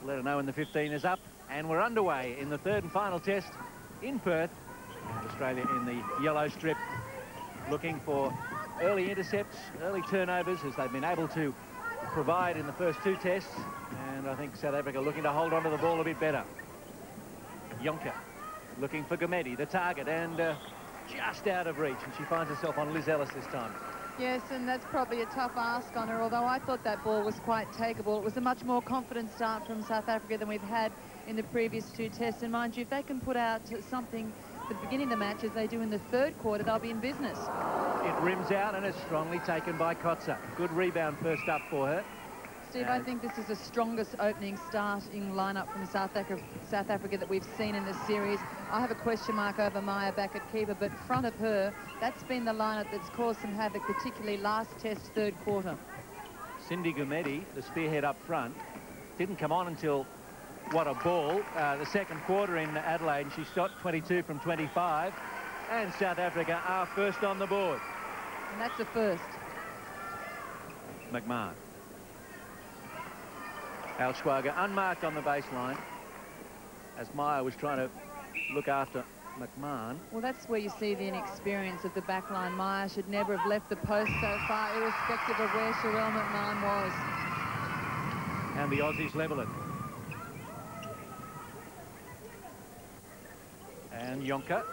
let her know when the 15 is up. And we're underway in the third and final test in Perth. And Australia in the yellow strip, looking for early intercepts, early turnovers, as they've been able to provide in the first two tests. And I think South Africa looking to hold on to the ball a bit better. Yonka looking for Gomedi, the target, and just out of reach. And she finds herself on Liz Ellis this time. Yes, and that's probably a tough ask on her, although I thought that ball was quite takeable. It was a much more confident start from South Africa than we've had in the previous two tests. And mind you, if they can put out something at the beginning of the match as they do in the third quarter, they'll be in business. It rims out and it's strongly taken by Kotzer. Good rebound first up for her. Steve, I think this is the strongest opening starting lineup from South Africa that we've seen in this series. I have a question mark over Maya back at keeper, but in front of her, that's been the lineup that's caused some havoc, particularly last test, third quarter. Cindy Gomedi, the spearhead up front, didn't come on until, what a ball, the second quarter in Adelaide, and she shot 22 from 25, and South Africa are first on the board. And that's a first. McMahon. Alschwager unmarked on the baseline as Meyer was trying to look after McMahon. Well, that's where you see the inexperience of the backline. Meyer should never have left the post so far, irrespective of where Sherelle McMahon was. And the Aussies level it. And Yonka.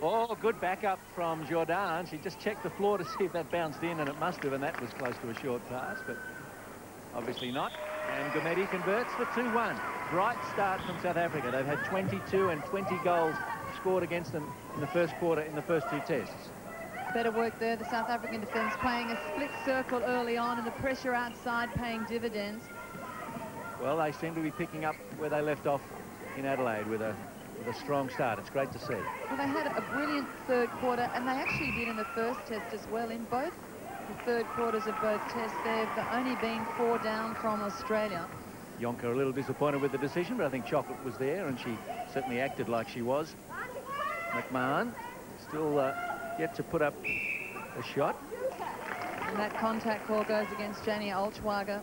Oh, good backup from Jordan. She just checked the floor to see if that bounced in, and it must have, and that was close to a short pass, but obviously not. And Gomedi converts for 2-1. Bright start from South Africa. They've had 22 and 20 goals scored against them in the first quarter in the first two tests. Better work there. The South African defence playing a split circle early on, and the pressure outside paying dividends. Well, they seem to be picking up where they left off in Adelaide with a strong start. It's great to see. Well, they had a brilliant third quarter, and they actually did in the first test as well. In both the third quarters of both tests, they've only been 4 down from Australia. Yonka a little disappointed with the decision, but I think Chocolate was there, and she certainly acted like she was. McMahon still yet to put up a shot. And that contact call goes against Janie Alschwager.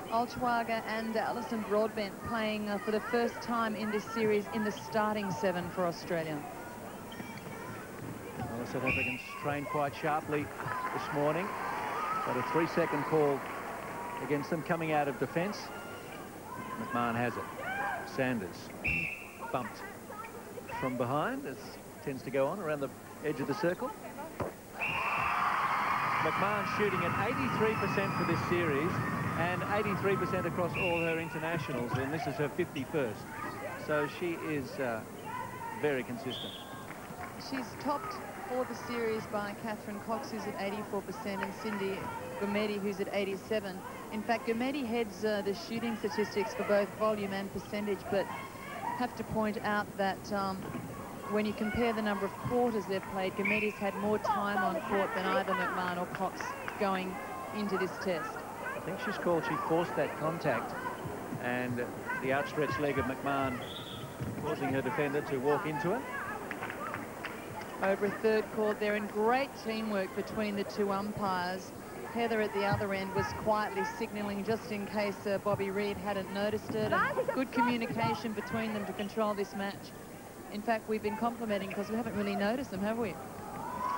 Alschwager and Alison Broadbent playing for the first time in this series in the starting 7 for Australia. Well, the South Africans trained quite sharply this morning. Got a 3-second call against them coming out of defence. McMahon has it. Sanders bumped from behind, as tends to go on around the edge of the circle. McMahon shooting at 83% for this series and 83% across all her internationals, and this is her 51st. So she is very consistent. She's topped for the series by Catherine Cox, who's at 84%, and Cindy Gomedi, who's at 87%. In fact, Gomedi heads the shooting statistics for both volume and percentage, but have to point out that when you compare the number of quarters they've played, Gomedi's had more time on court than either McMahon or Cox going into this test. I think she's called, she forced that contact, and the outstretched leg of McMahon causing her defender to walk into it. Over a third call there, and great teamwork between the two umpires. Heather at the other end was quietly signalling just in case Bobby Reid hadn't noticed it. And good communication between them to control this match. In fact, we've been complimenting because we haven't really noticed them, have we?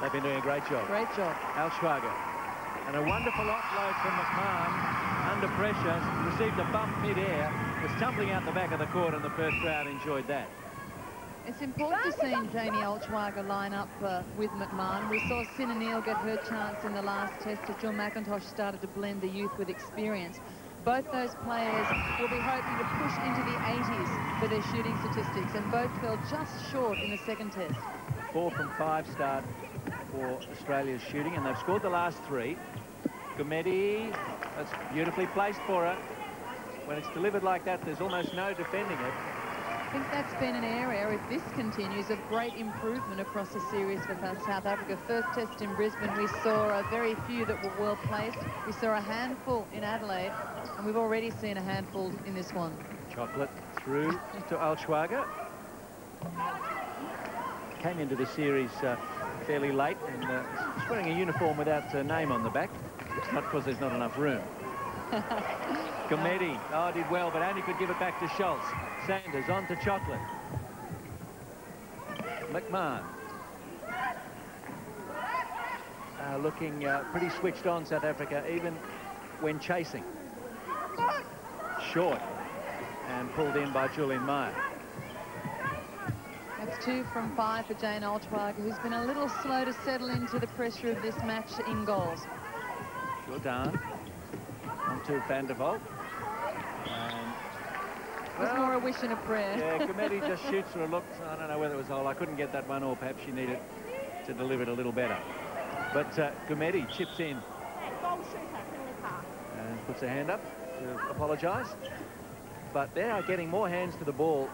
They've been doing a great job. Great job. Alschwager. And a wonderful offload from McMahon under pressure. Received a bump mid-air. Was tumbling out the back of the court, and the Perth crowd enjoyed that. It's important to see Janie Alschwager line up with McMahon. We saw Sinna Neal get her chance in the last test as Jill McIntosh started to blend the youth with experience. Both those players will be hoping to push into the 80s for their shooting statistics, and both fell just short in the second test. 4 from 5 start for Australia's shooting, and they've scored the last 3. Gomedi, that's beautifully placed for her. When it's delivered like that, there's almost no defending it. I think that's been an area, if this continues, of great improvement across the series for South Africa. First test in Brisbane, we saw very few that were well placed. We saw a handful in Adelaide, and we've already seen a handful in this one. Chocolate through to Alschwager. Came into the series fairly late, and is wearing a uniform without a name on the back. It's not because there's not enough room. Gomedi, did well, but only could give it back to Schultz. Sanders on to Chocolate. McMahon. Looking pretty switched on, South Africa, even when chasing. Short and pulled in by Julian Meyer. That's 2 from 5 for Jane Altschwager, who's been a little slow to settle into the pressure of this match in goals. Jordan on to Van der Vault. It was more a wish and a prayer. Yeah, Gomedi just shoots for a look. I don't know whether it was hole. I couldn't get that one, or perhaps she needed to deliver it a little better. But Gomedi chips in and puts a hand up to apologise. But they are getting more hands to the ball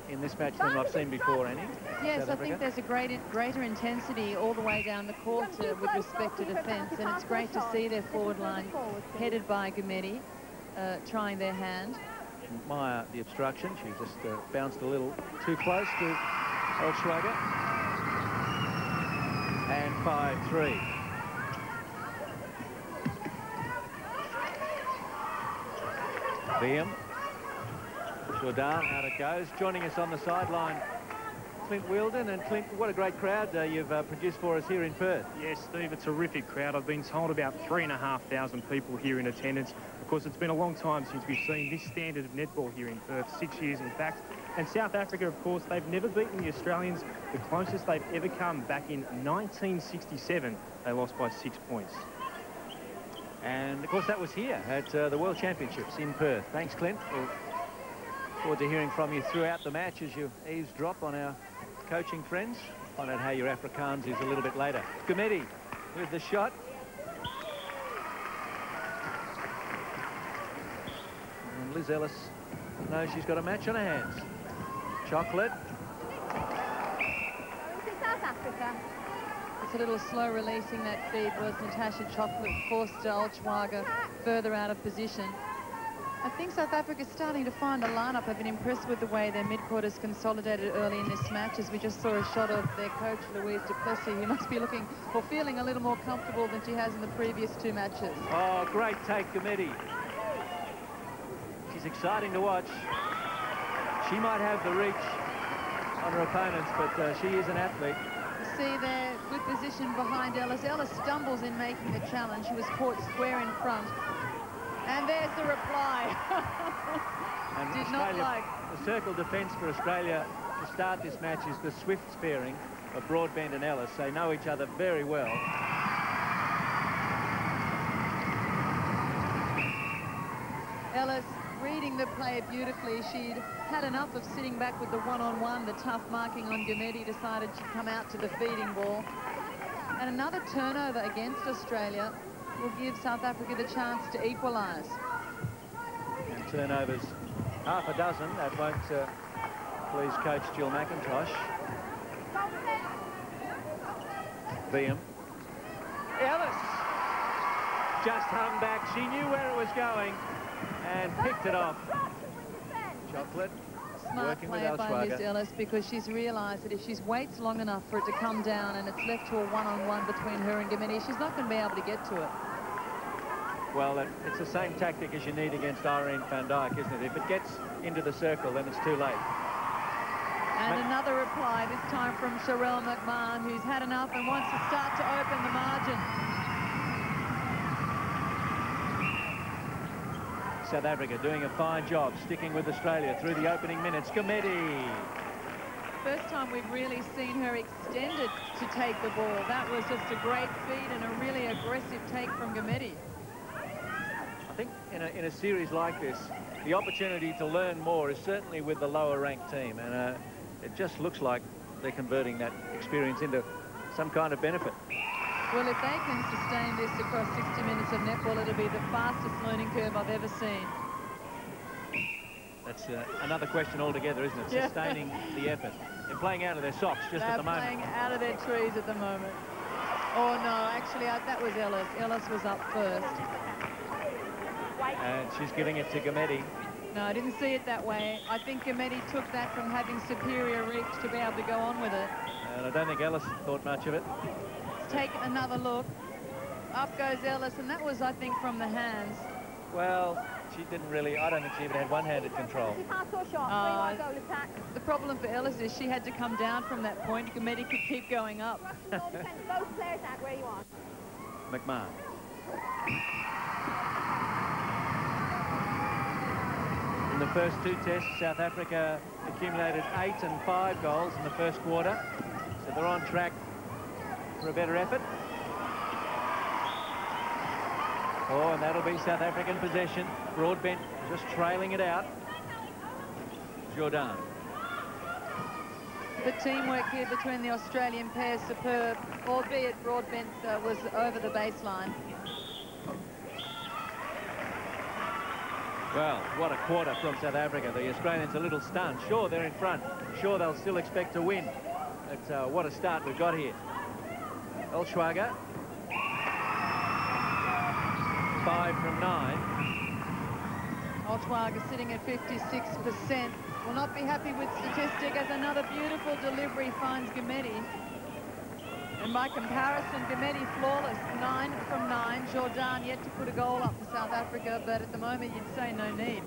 in this match than I've seen before, Annie. Yes, I think there's a greater intensity all the way down the court with respect to defence, and it's great to see their forward line headed by Gomedi trying their hand. Meyer, the obstruction. She just bounced a little too close to Altschwager. And 5-3. Liam. Jordan, out it goes. Joining us on the sideline, Clint Wheeldon. And Clint, what a great crowd you've produced for us here in Perth. Yes, Steve, it's a terrific crowd. I've been told about 3,500 people here in attendance. Of course, it's been a long time since we've seen this standard of netball here in Perth, 6 years in fact. And South Africa, of course, they've never beaten the Australians. The closest they've ever come back in 1967, they lost by 6 points. And, of course, that was here at the World Championships in Perth. Thanks, Clint. We'll look forward to hearing from you throughout the match as you eavesdrop on our coaching friends. Find out how your Afrikaans is a little bit later. Gomedi with the shot. And Liz Ellis knows she's got a match on her hands. Chocolate. South Africa. It's a little slow releasing that feed was Natasha Chocolate, forced Altschwager further out of position. I think South Africa's starting to find a lineup. I've been impressed with the way their midcourt consolidated early in this match, as we just saw a shot of their coach, Louise du Plessis, who must be looking or feeling a little more comfortable than she has in the previous 2 matches. Oh, great take, Gomedi. She's exciting to watch. She might have the reach on her opponents, but she is an athlete. You see there, good position behind Ellis. Ellis stumbles in making the challenge. She was caught square in front. And there's the reply. And Did Australia, not like. the circle defence for Australia to start this match is the swift pairing of Broadbent and Ellis. They know each other very well. Ellis reading the play beautifully. She'd had enough of sitting back with the one-on-one, the tough marking on Gomedi, decided she'd come out to the feeding ball. And another turnover against Australia will give South Africa the chance to equalise. And turnovers, half a dozen. That won't please coach Jill McIntosh. Liam. Ellis just hung back. She knew where it was going and picked it off. Chocolate. Smart play by Liz Ellis, because she's realised that if she waits long enough for it to come down and it's left to a one-on-one between her and Gomedi, she's not going to be able to get to it. Well, it's the same tactic as you need against Irene van Dijk, isn't it? If it gets into the circle, then it's too late. And another reply, this time from Sherelle McMahon, who's had enough and wants to start to open the margin. South Africa doing a fine job, sticking with Australia through the opening minutes. Gomedi. First time we've really seen her extended to take the ball. That was just a great feed and a really aggressive take from Gomedi. I think in a series like this, the opportunity to learn more is certainly with the lower ranked team, and it just looks like they're converting that experience into some kind of benefit. Well, if they can sustain this across 60 minutes of netball, it'll be the fastest learning curve I've ever seen. That's another question altogether, isn't it? Yeah. Sustaining the effort. They're playing out of their socks just at the moment. They're playing out of their trees at the moment. Oh, no, actually, that was Ellis. Ellis was up first. And she's giving it to Gomedi. No, I didn't see it that way. I think Gomedi took that from having superior reach to be able to go on with it. And I don't think Ellis thought much of it. Let's take another look. Up goes Ellis, and that was, I think, from the hands. Well, she didn't really, I don't think she even had one-handed control. The problem for Ellis is she had to come down from that point. Gomedi could keep going up. Both players out where you are. McMahon. In the first two tests, South Africa accumulated 8 and 5 goals in the first quarter. So they're on track for a better effort. Oh, and that'll be South African possession. Broadbent just trailing it out. Jordan. The teamwork here between the Australian pair superb, albeit Broadbent was over the baseline. Well, what a quarter from South Africa. The Australians a little stunned. Sure, they're in front. Sure, they'll still expect to win. But what a start we've got here. Olschwager. 5 from 9. Olschwager sitting at 56%. Will not be happy with statistic as another beautiful delivery finds Gomedi. And by comparison, Gomedi flawless, 9 from 9. Jordan yet to put a goal up for South Africa, but at the moment you'd say no need.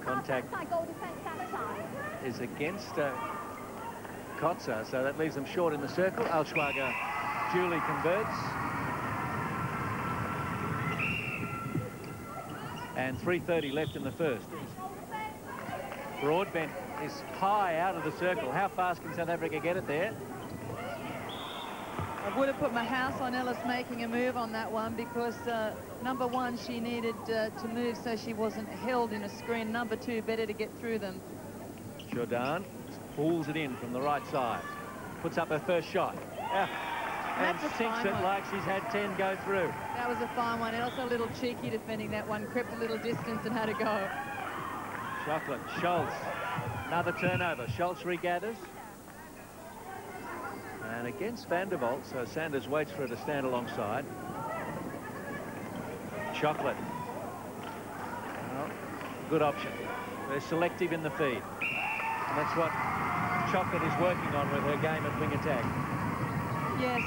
Contact is against Kotzer, so that leaves them short in the circle. Olschwager duly converts. And 3:30 left in the first. Broadbent is high out of the circle. How fast can South Africa get it there? I would have put my house on Ellis making a move on that one because, number one, she needed to move so she wasn't held in a screen. Number two, better to get through them. Jordan pulls it in from the right side. Puts up her first shot. And sinks it like she's had 10 go through. That was a fine one. Also a little cheeky defending that one. Crept a little distance and had a go. Chocolate. Schultz. Another turnover. Schultz regathers. And against Van der Walt, so Sanders waits for her to stand alongside. Chocolate. Well, good option. They're selective in the feed. And that's what Chocolate is working on with her game at wing attack. Yes,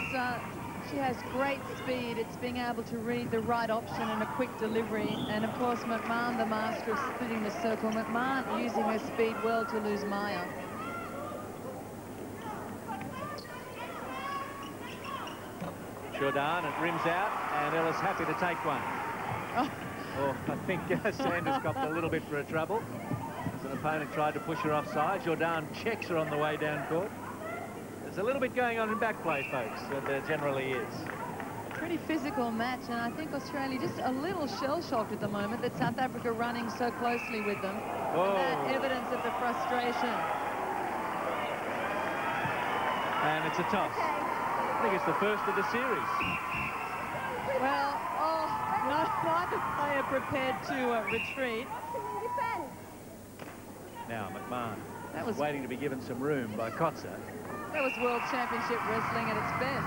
she has great speed. It's being able to read the right option and a quick delivery. And of course, McMahon, the master of splitting the circle. McMahon using her speed well to lose Maya. Jordan, it rims out, and Ellis happy to take one. Oh, I think Sanders copped a little bit for her trouble. As an opponent tried to push her offside, Jordan checks her on the way down court. There's a little bit going on in back play, folks. There generally is. Pretty physical match, and I think Australia just a little shell-shocked at the moment that South Africa running so closely with them. Oh. And that evidence of the frustration. And it's a toss. I think it's the first of the series. Well, neither player prepared to retreat. Now, McMahon That was waiting to be given some room by Kotzer. That was World Championship Wrestling at its best.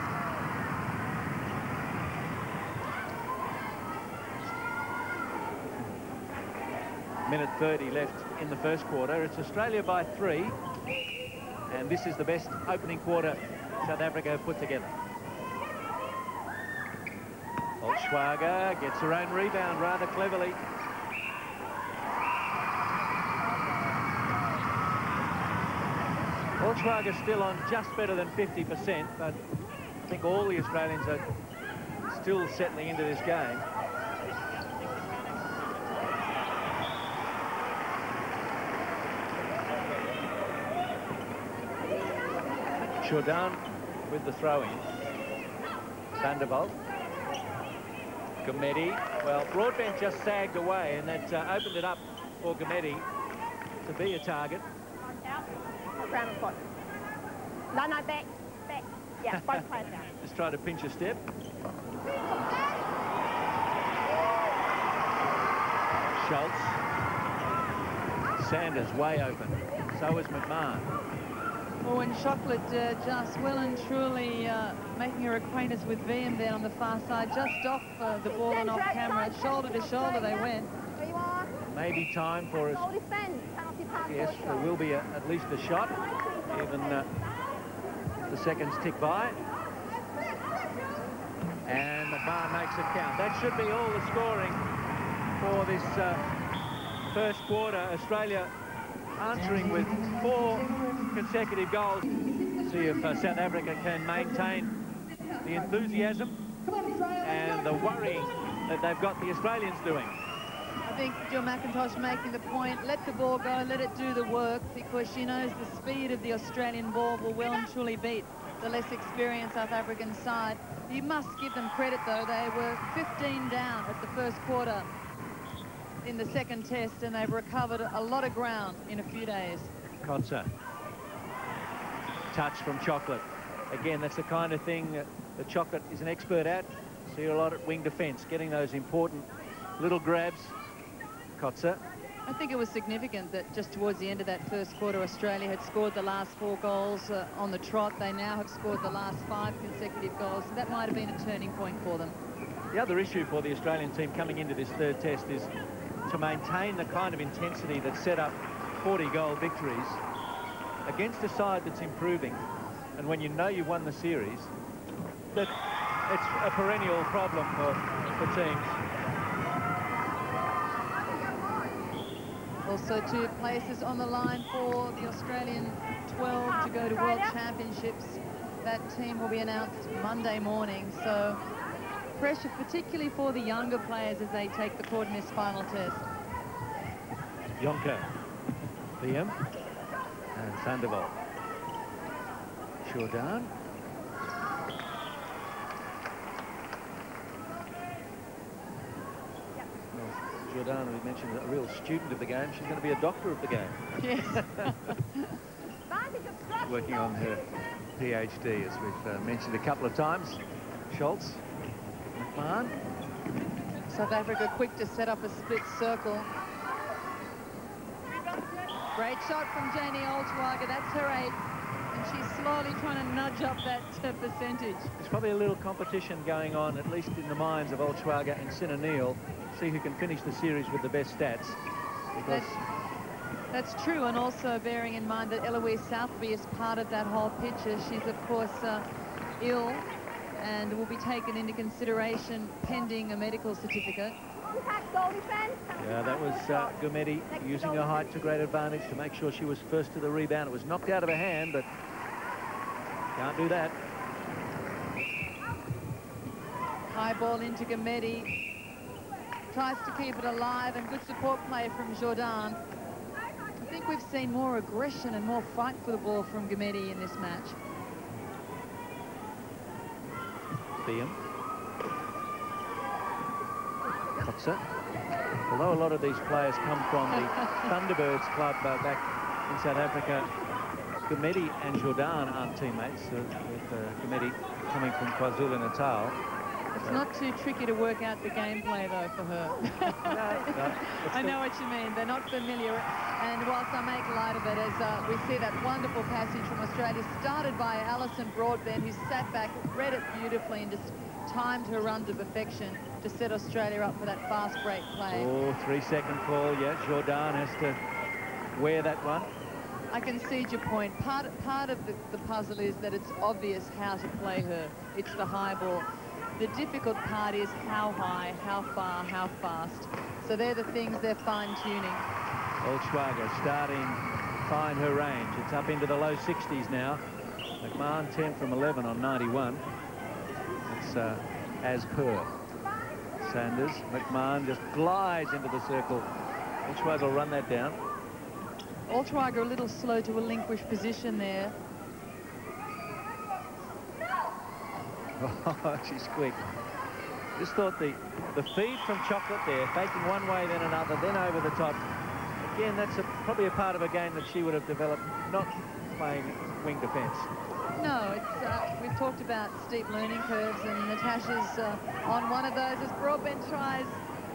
Minute 30 left in the first quarter. It's Australia by 3. And this is the best opening quarter South Africa have put together. Olschwager gets her own rebound rather cleverly. Olschwager still on just better than 50%, but I think all the Australians are still settling into this game. Jordan with the throw-in. Van der Walt. Gomedi. Well, Broadbent just sagged away, and that opened it up for Gomedi to be a target. Out. Round and foot. No, back. Yeah, both players out. Just try to pinch a step. Schultz. Sanders way open. So is McMahon. Oh, and Chocolate just well and truly making her acquaintance with VM there on the far side, just off the ball and off camera. Shoulder to shoulder they went. There you are. Maybe time for us. Yes, there will be at least a shot, even the seconds tick by. And McMahon makes it count. That should be all the scoring for this first quarter. Australia answering with 4 consecutive goals. See if South Africa can maintain the enthusiasm and the worrying that they've got the Australians doing. I think Jill McIntosh making the point, let the ball go, let it do the work, because she knows the speed of the Australian ball will well and truly beat the less experienced South African side. You must give them credit, though. They were 15 down at the first quarter in the second test, and they've recovered a lot of ground in a few days. Kotze. Touch from Chocolate. Again, that's the kind of thing that Chocolate is an expert at. See a lot at wing defence, getting those important little grabs. Kotze. I think it was significant that just towards the end of that first quarter, Australia had scored the last 4 goals on the trot. They now have scored the last 5 consecutive goals. So that might have been a turning point for them. The other issue for the Australian team coming into this third test is to maintain the kind of intensity that set up 40-goal victories against a side that's improving. And when you know you've won the series, that it's a perennial problem for teams. Also 2 places on the line for the Australian 12 to go to World Championships. That team will be announced Monday morning, so pressure particularly for the younger players as they take the court in this final test. Jonker, Liam, and Sandoval. Jourdan. Jourdan, we mentioned, a real student of the game. She's going to be a doctor of the game. Yes. Working on her PhD, as we've mentioned a couple of times. Schultz, McMahon. South Africa quick to set up a split circle. Great shot from Janie Olschwager. That's her 8. And she's slowly trying to nudge up that percentage. There's probably a little competition going on, at least in the minds of Olschwager and Sinner Neal. See who can finish the series with the best stats. Because that's true, and also bearing in mind that Eloise Southby is part of that whole picture. She's, of course, ill and will be taken into consideration pending a medical certificate. Yeah, that was Gumedi using her height to great advantage to make sure she was first to the rebound. It was knocked out of her hand, but can't do that. High ball into Gumedi. Tries to keep it alive, and good support play from Jourdan. I think we've seen more aggression and more fight for the ball from Gumedi in this match. Liam. Kotze. Although a lot of these players come from the Thunderbirds club back in South Africa, Gumedi and Jourdan aren't teammates, with Gumedi coming from KwaZulu-Natal. It's not too tricky to work out the gameplay, though, for her. No, I know what you mean. They're not familiar. And whilst I make light of it, as we see that wonderful passage from Australia, started by Alison Broadbent, who sat back, read it beautifully, and just timed her run to perfection to set Australia up for that fast break play. Oh, 3-second call. Yeah, Jourdan has to wear that one. I can see your point. Part of the puzzle is that it's obvious how to play her. It's the high ball. The difficult part is how high, how far, how fast. So they're the things they're fine-tuning. Olschwager starting to find her range. It's up into the low 60s now. McMahon 10 from 11 on 91. It's as per. Sanders, McMahon just glides into the circle. Olschwager will run that down. Olschwager a little slow to relinquish position there. Oh, she's quick. Just thought the feed from Chocolate there, faking one way, then another, then over the top. Again, that's probably a part of a game that she would have developed, not playing wing defence. No, it's we've talked about steep learning curves, and Natasha's on one of those as Broadbent tries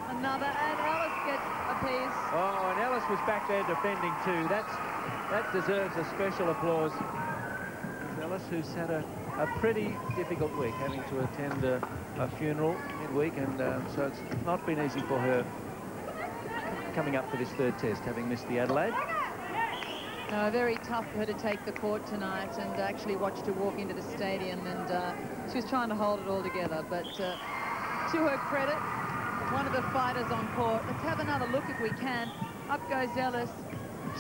another, and Ellis gets a piece. Oh, and Ellis was back there defending too. That deserves a special applause. Ellis, who's had a pretty difficult week, having to attend a funeral midweek, and so it's not been easy for her coming up for this third test, having missed the Adelaide. No, very tough for her to take the court tonight, and actually watched her walk into the stadium, and she was trying to hold it all together, but to her credit, one of the fighters on court. Let's have another look if we can. Up goes Ellis.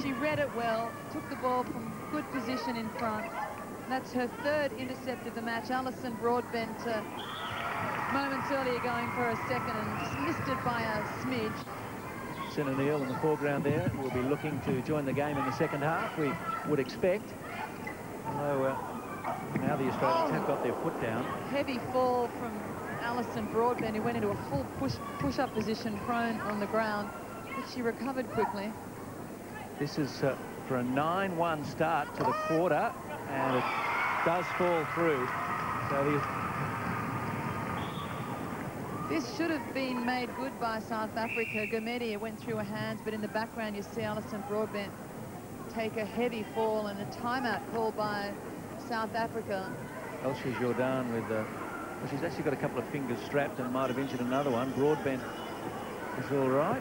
She read it well, took the ball from good position in front. That's her third intercept of the match. Alison Broadbent moments earlier going for a second and just missed it by a smidge. Senna Neal in the foreground there will be looking to join the game in the second half, we would expect. Although now the Australians have got their foot down. Heavy fall from Alison Broadbent, who went into a full push-up position, prone on the ground, but she recovered quickly. This is for a 9-1 start to the quarter, and it does fall through. So this should have been made good by South Africa. Gomedi, it went through her hands, but in the background you see Alison Broadbent take a heavy fall, and a timeout called by South Africa. Elsie Jordan with well, she's actually got a couple of fingers strapped and might have injured another one. Broadbent is all right.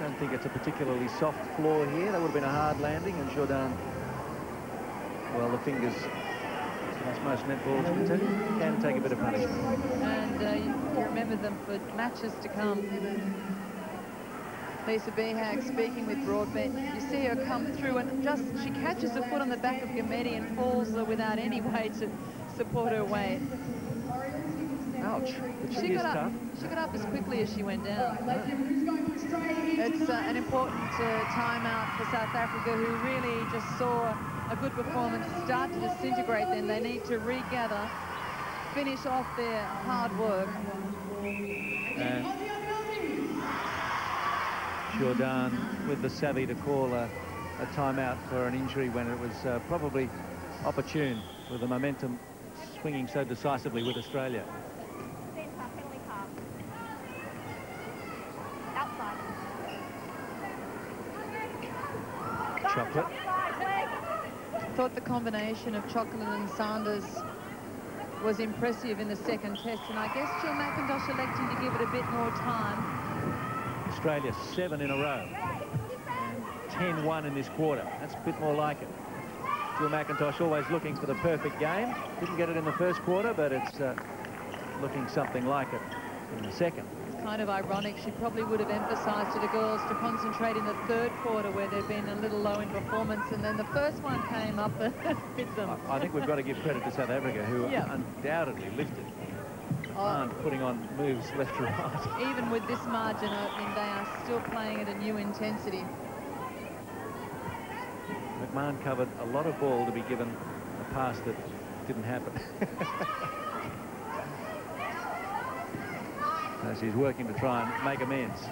Don't think it's a particularly soft floor here. That would have been a hard landing, and Jordan, well, the fingers, as most netballs can take a bit of punishment. And you remember them for matches to come. Lisa Behag speaking with Broadbent. You see her come through, and just she catches her foot on the back of Gomedi and falls without any way to support her weight. Ouch. She got up as quickly as she went down. It's an important timeout for South Africa, who really just saw a good performance start to disintegrate. Then they need to regather, finish off their hard work. And Jordan with the savvy to call a timeout for an injury when it was probably opportune, with the momentum swinging so decisively with Australia. Chocolate. I thought the combination of Chocolate and Sanders was impressive in the second test, and I guess Jill McIntosh electing to give it a bit more time. Australia 7 in a row and 10-1 in this quarter. That's a bit more like it. Jill McIntosh always looking for the perfect game. Didn't get it in the first quarter, but it's looking something like it in the second. It's kind of ironic. She probably would have emphasised to the girls to concentrate in the third quarter, where they've been a little low in performance, and then the first one came up and hit them. I think we've got to give credit to South Africa, who undoubtedly lifted. Aren't putting on moves left to right. Even with this margin opening, they are still playing at a new intensity. McMahon covered a lot of ball to be given a pass that didn't happen. So she's working to try and make amends.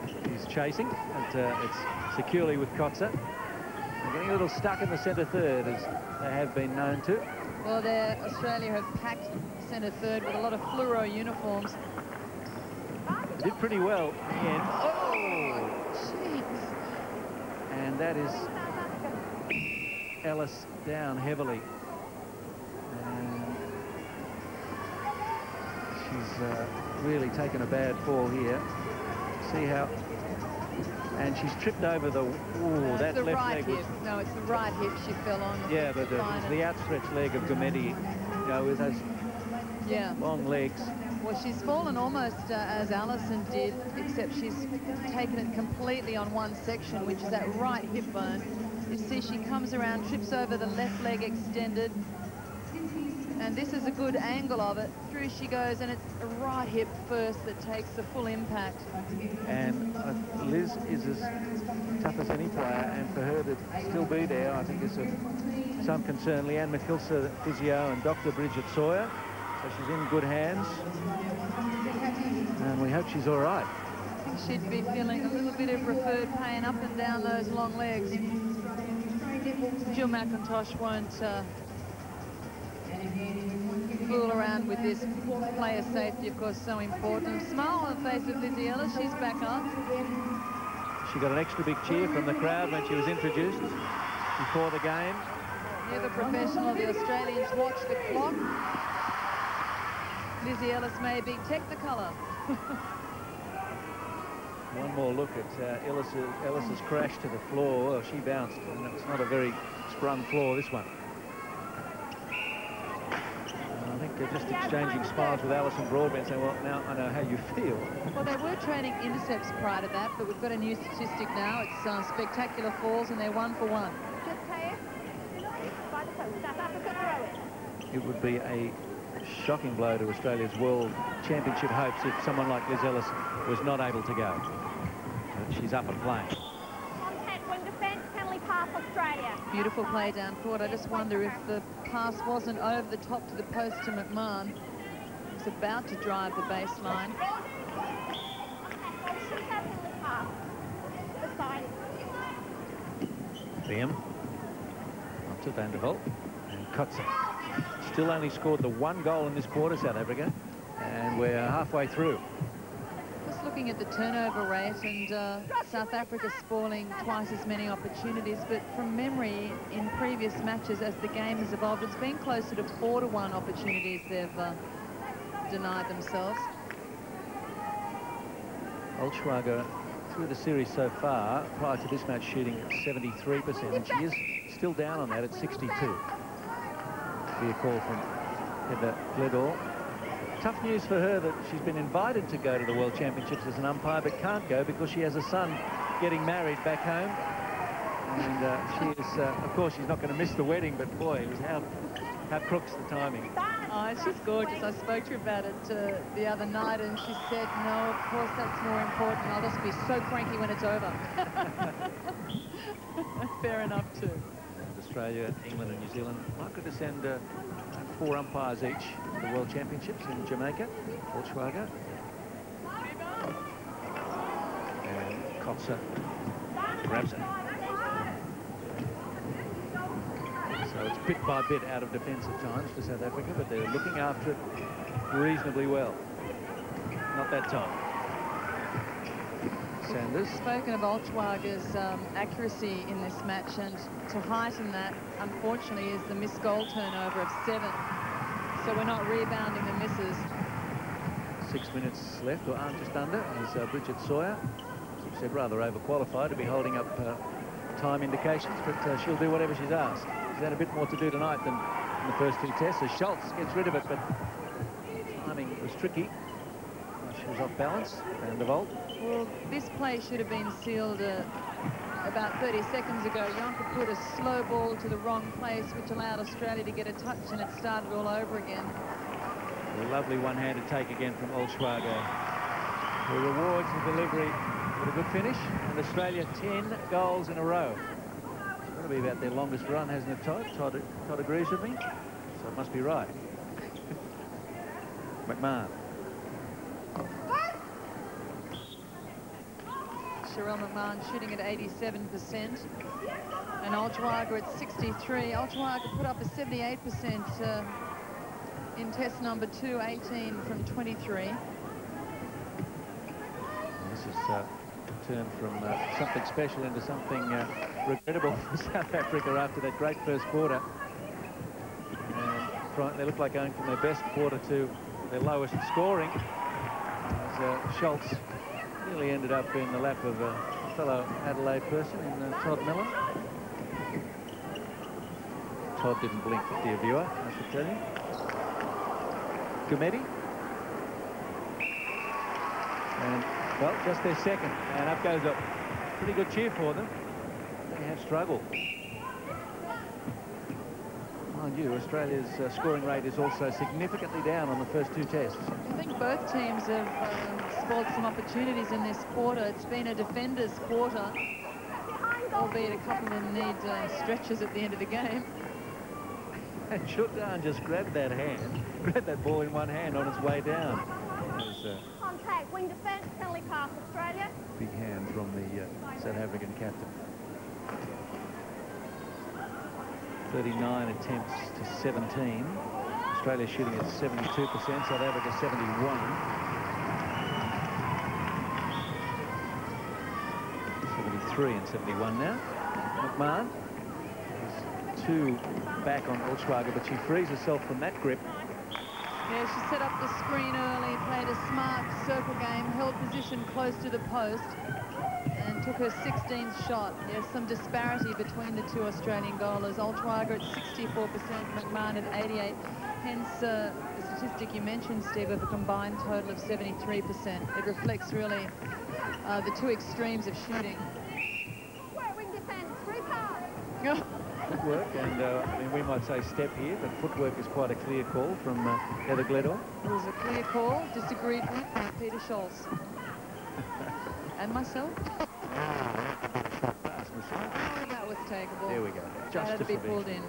She's chasing, and it's securely with Kotzer. They're getting a little stuck in the centre third, as they have been known to. Well, Australia have packed centre third with a lot of fluoro uniforms. They did pretty well in the end. Oh! Jeez. And that is Ellis down heavily. And she's really taken a bad fall here. See how... And she's tripped over the... Ooh, that the left right leg was... hip. No, it's the right hip she fell on. Yeah, but it was the outstretched leg of Gomedi, you know, with those long legs. Well, she's fallen almost as Alison did, except she's taken it completely on one section, which is that right hip bone. You see she comes around, trips over the left leg extended, and this is a good angle of it. Through she goes, and it's the right hip first that takes the full impact. And Liz is as tough as any player, and for her to still be there, I think is of some concern. Leanne McKilser, physio, and Dr. Bridget Sawyer. So she's in good hands, and we hope she's all right. I think she'd be feeling a little bit of preferred pain up and down those long legs. Jill McIntosh won't fool around with this. Player safety, of course, so important. Smile on the face of Lizzie Ellis. She's back up. She got an extra big cheer from the crowd when she was introduced before the game. Never professional. The Australians watch the clock. Lizzie Ellis may be Technicolor. One more look at Ellis's crash to the floor. Well, she bounced, and it's not a very sprung floor, this one. I think they're just exchanging smiles with Alison Broadbent, saying, well, now I know how you feel. Well, they were trading intercepts prior to that, but we've got a new statistic now. It's spectacular falls, and they're 1 for 1. It would be a shocking blow to Australia's World Championship hopes if someone like Liz Ellis was not able to go. But she's up and playing. Contact, wing defence, penalty pass, Australia. Beautiful play down court. I just wonder if the pass wasn't over the top to the post to McMahon. He's about to drive the baseline. Liam up to Vanderbilt, and Kotze still only scored the 1 goal in this quarter, South Africa, and we're halfway through. Just looking at the turnover rate, and South Africa spoiling twice as many opportunities, but from memory in previous matches as the game has evolved, it's been closer to 4 to 1 opportunities they've denied themselves. Olschwager through the series so far, prior to this match, shooting at 73%, and she is still down on that at 62. Be a call from Heather Gledor. Tough news for her that she's been invited to go to the World Championships as an umpire, but can't go because she has a son getting married back home. And she is, of course, she's not going to miss the wedding, but boy, it was how crooks the timing. Oh, she's gorgeous. I spoke to her about it the other night, and she said, no, of course, that's more important. I'll just be so cranky when it's over. Fair enough, too. And Australia, England, and New Zealand likely to send 4 umpires each to the World Championships in Jamaica. Olschwager. And Kotze grabs it. So it's bit by bit out of defence at times for South Africa, but they're looking after it reasonably well. Not that time. Sanders. Spoken of Olschwager's accuracy in this match, and to heighten that, unfortunately, is the missed goal turnover of 7. So we're not rebounding the misses. 6 minutes left, or just under, as Bridget Sawyer, as you said, rather overqualified to be holding up time indications, but she'll do whatever she's asked. She's had a bit more to do tonight than in the first 2 tests, as Schultz gets rid of it, but timing was tricky. She was off balance. Vanderbilt. Well, this play should have been sealed about 30 seconds ago. Jonker put a slow ball to the wrong place, which allowed Australia to get a touch, and it started all over again. A lovely one-handed take again from Olschwager, who rewards the delivery with a good finish. And Australia 10 goals in a row. It's got to be about their longest run, hasn't it, Todd? Todd agrees with me, so it must be right. McMahon. Sherelle McMahon shooting at 87%, and Olschwager at 63. Olschwager put up a 78% in test number 2, 18 from 23. This has turned from something special into something regrettable for South Africa after that great first quarter. And they look like going from their best quarter to their lowest scoring, as Schultz really ended up in the lap of a fellow Adelaide person in Todd Miller. Todd didn't blink, dear viewer, I should tell you. Gumedi. And, well, just their second. And up goes a pretty good cheer for them. They have struggled. Mind you, Australia's scoring rate is also significantly down on the first 2 tests. I think both teams have spoiled some opportunities in this quarter. It's been a defender's quarter, albeit a couple of them need stretches at the end of the game. And Shutdown just grabbed that ball in one hand on its way down. Contact, wing defence, penalty pass, Australia. Big hand from the South African captain. 39 attempts to 17. Australia shooting at 72%, South Africa 71. 73 and 71 now. McMahon is 2 back on Olschwager, but she frees herself from that grip. Yeah, she set up the screen early, played a smart circle game, held position close to the post, and took her 16th shot. There's some disparity between the 2 Australian goalers. Olschwager at 64%, McMahon at 88%. Hence, the statistic you mentioned, Steve, of a combined total of 73%. It reflects really the two extremes of shooting. Wing defence, through pass. Footwork, and I mean, we might say step here, but footwork is quite a clear call from Heather Gledor. It was a clear call, disagreed with Peter Schultz. And myself. Oh, that was takeable. there we go. That had to be pulled in.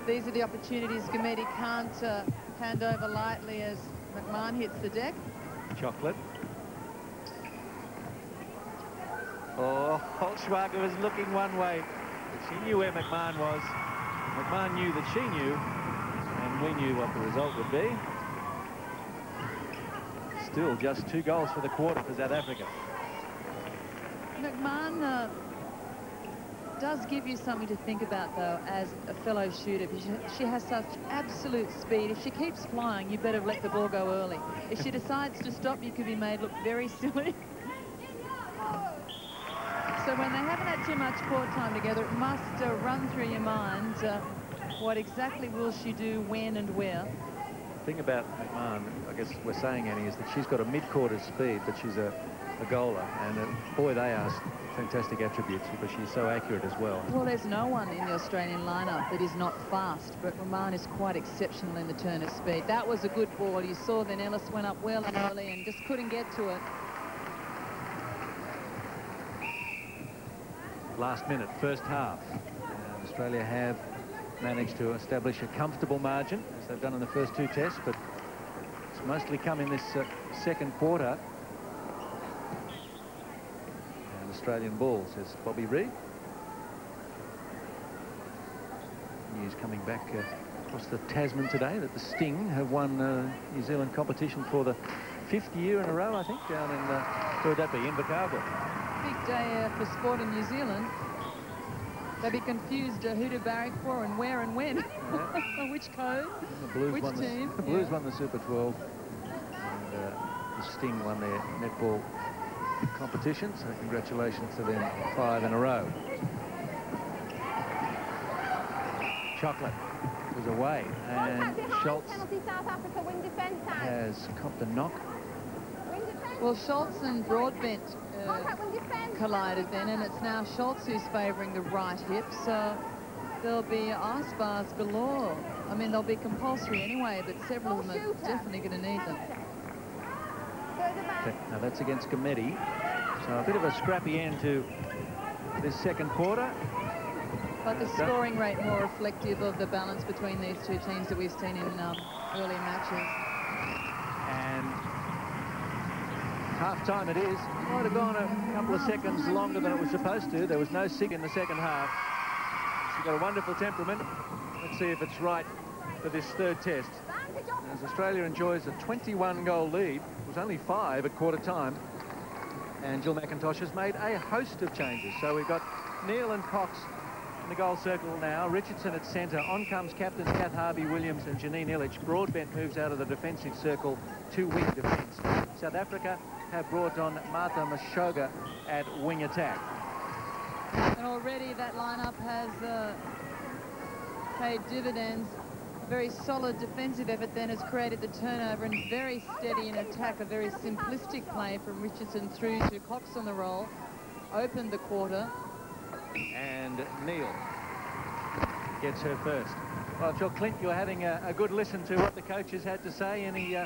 These are the opportunities Gamedi can't hand over lightly as McMahon hits the deck. Chocolate. Oh, Holzschwager was looking one way. She knew where McMahon was. McMahon knew that she knew, and we knew what the result would be. Still just 2 goals for the quarter for South Africa. McMahon does give you something to think about, though, as a fellow shooter. She has such absolute speed. If she keeps flying, you better let the ball go early. If she decides to stop, you could be made look very silly. So when they haven't had too much court time together, it must run through your mind what exactly will she do, when and where. The thing about McMahon, I guess we're saying, Annie, is that she's got a mid-quarter speed, but she's a goaler. And boy, they are fantastic attributes because she's so accurate as well. Well, there's no one in the Australian lineup that is not fast, but McMahon is quite exceptional in the turn of speed. That was a good ball. You saw then Ellis went up well and early and just couldn't get to it. Last minute, first half. And Australia have managed to establish a comfortable margin, as they've done in the first 2 tests, but it's mostly come in this second quarter. And Australian ball, says Bobby Reid. News coming back across the Tasman today that the Sting have won New Zealand competition for the 5th year in a row, I think, down in, where would that be, Invercargill. Big day for sport in New Zealand. They'd be confused who to barrack for and where and when. Yeah. Which code, the Blues which team. The Blues won the Super 12. And the Sting won their netball competition, so congratulations to them, 5 in a row. Chocolate was away, and Schultz has copped a knock. Well, Schultz and Broadbent collided then, and it's now Schultz who's favouring the right hip, so there'll be ice bars galore. I mean, they'll be compulsory anyway, but several of them are definitely going to need them. Okay, now that's against Gamedi, so a bit of a scrappy end to this second quarter. But the scoring rate more reflective of the balance between these two teams that we've seen in early matches. And half-time it is. It might have gone a couple of seconds longer than it was supposed to. There was no sig in the second half. She's got a wonderful temperament. Let's see if it's right for this third test. As Australia enjoys a 21-goal lead, it was only 5 at quarter time. And Jill McIntosh has made a host of changes. So we've got Neil and Cox in the goal circle now. Richardson at centre. On comes captains Kath Harvey-Williams and Janine Illich. Broadbent moves out of the defensive circle to wing defence. South Africa have brought on Martha Mashoga at wing attack. And already that lineup has paid dividends. A very solid defensive effort then has created the turnover, and very steady in attack. A very simplistic play from Richardson through to Cox on the roll. Opened the quarter. And Neil gets her first. Well, I'm sure, Clint, you're having a good listen to what the coaches had to say. Any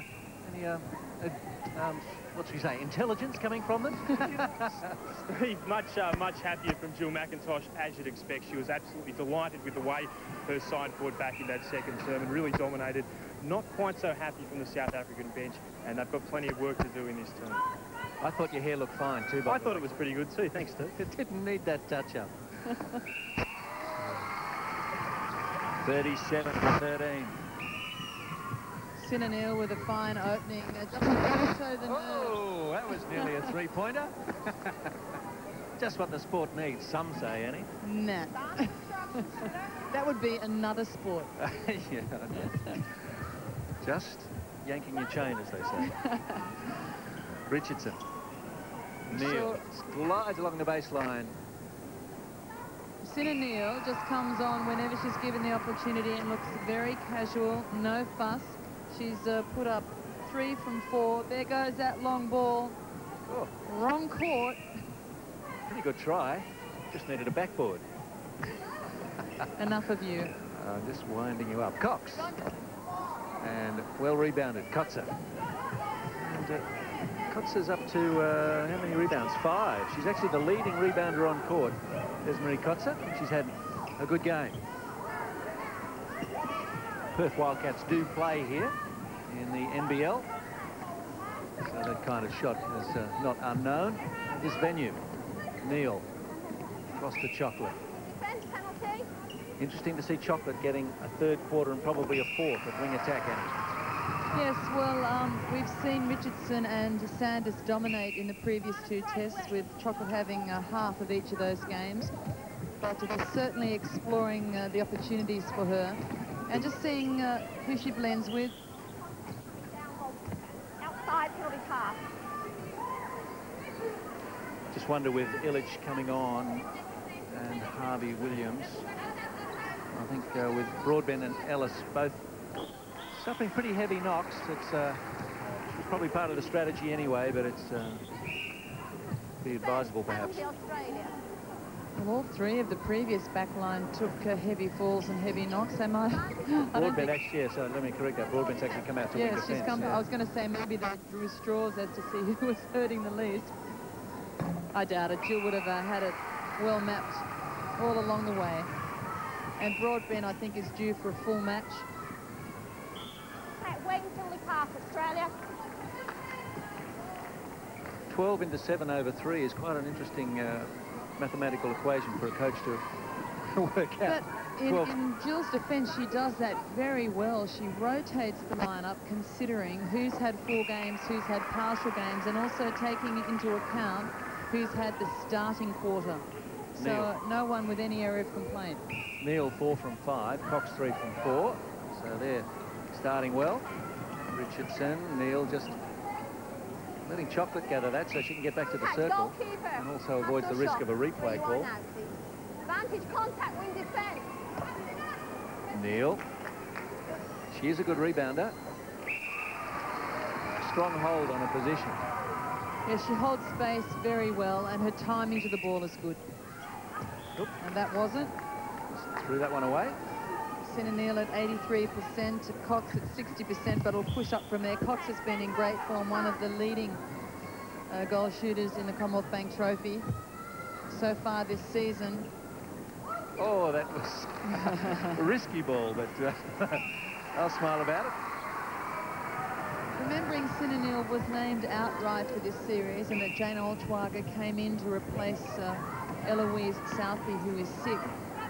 what should we say, intelligence coming from them? Steve, much happier from Jill McIntosh, as you'd expect. She was absolutely delighted with the way her side fought back in that second term and really dominated. Not quite so happy from the South African bench, and they've got plenty of work to do in this term. I thought your hair looked fine too. I thought it was pretty good too. Thanks, Steve. It didn't need that touch-up. 37-13. Sinanil with a fine opening. Oh, that was nearly a three-pointer. Just what the sport needs, some say, Annie. Nah. That would be another sport. Yeah. Just yanking your chain, as they say. Richardson. Neil slides along the baseline. Sina Neal just comes on whenever she's given the opportunity and looks very casual, no fuss. She's put up 3 from 4. There goes that long ball. Oh. Wrong court. Pretty good try. Just needed a backboard. Enough of you. I'm just winding you up. Cox. And well rebounded. Kotzer. And Kotzer's up to how many rebounds? 5. She's actually the leading rebounder on court. There's Marie Kotzer. She's had a good game. Perth Wildcats do play here in the NBL. So that kind of shot is not unknown. This venue. Neal. Across to Chocolate. Defense penalty. Interesting to see Chocolate getting a 3rd quarter and probably a 4th at wing attack, Annie. Yes, well, we've seen Richardson and Sanders dominate in the previous 2 tests, with Chocolate having half of each of those games. But they're certainly exploring the opportunities for her and just seeing who she blends with. Outside penalty pass. Just wonder with Illich coming on and Harvey Williams, I think with Broadbent and Ellis both suffering pretty heavy knocks. It's probably part of the strategy anyway, but it's be advisable perhaps. Well, all 3 of the previous backline took heavy falls and heavy knocks. They might. Broadbent actually, yeah, so let me correct that. Broadbent's actually come out to wing defense. She's come. Yeah. I was going to say maybe they drew straws as to see who was hurting the least. I doubt it. Jill would have had it well mapped all along the way. And Broadbent, I think, is due for a full match. Wing penalty pass, Australia. 12 into 7 over 3 is quite an interesting mathematical equation for a coach to work out. But in Jill's defence, she does that very well. She rotates the lineup considering who's had 4 games, who's had partial games, and also taking into account who's had the starting quarter. So Neal. No one with any area of complaint. Neal 4 from 5, Cox 3 from 4. So they're starting well. Richardson, Neal just letting Chocolate gather that so she can get back to the circle and also avoids the risk of a replay call. Advantage contact, wing defense. Neal. She is a good rebounder. Strong hold on a position. Yeah, she holds space very well, and her timing to the ball is good. Oop. And that wasn't. Just threw that one away. Sina Neal at 83%, Cox at 60%, but will push up from there. Cox has been in great form, one of the leading goal shooters in the Commonwealth Bank Trophy so far this season. Oh, that was a risky ball, but I'll smile about it. Remembering Sina Neal was named outright for this series and that Jane Oltwager came in to replace Eloise Southey, who is sick.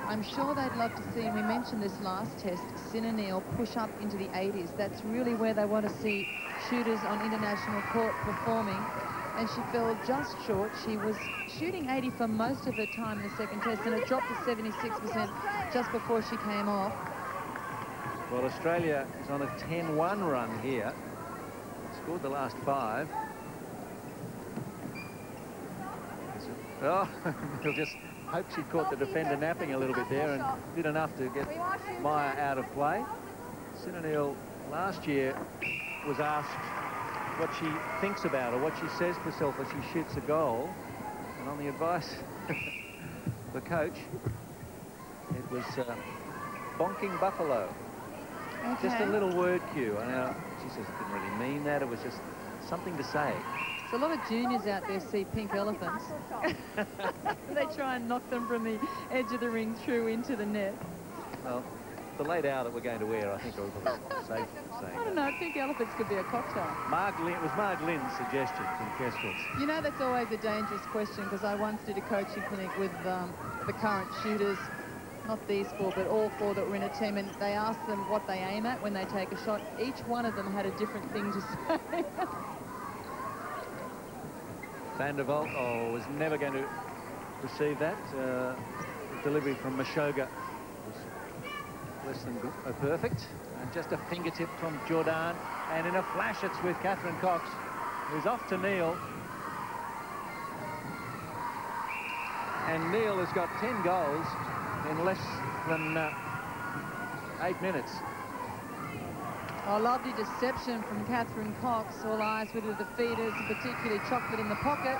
I'm sure they'd love to see, and we mentioned this last test, Sina Neal push up into the 80s. That's really where they want to see shooters on international court performing. And she fell just short. She was shooting 80 for most of her time in the second test, and it dropped to 76% just before she came off. Well, Australia is on a 10-1 run here. Scored the last 5. Oh, he'll just hope she caught the defender napping a little bit there and did enough to get Meyer out of play. Sina Neal last year was asked what she thinks about her, what she says to herself as she shoots a goal. And on the advice of the coach, it was bonking buffalo. Okay. Just a little word cue. And now she says it didn't really mean that. It was just something to say. There's a lot of juniors out there see pink elephants. They try and knock them from the edge of the ring through into the net. Well, the late hour that we're going to wear, I think, are a little safe saying I don't know, pink elephants could be a cocktail. It was Mark Lynn's suggestion from Kestrels. You know, that's always a dangerous question, because I once did a coaching clinic with the current shooters, not these 4, but all 4 that were in a team, and they asked them what they aim at when they take a shot. Each one of them had a different thing to say. Van der Walt was never going to receive that. The delivery from Mashoga was less than perfect. And just a fingertip from Jordan. And in a flash, it's with Catherine Cox, who's off to Neal. And Neil has got 10 goals in less than 8 minutes. Oh, lovely deception from Catherine Cox. All eyes with the defeaters, particularly Chocolate in the pocket.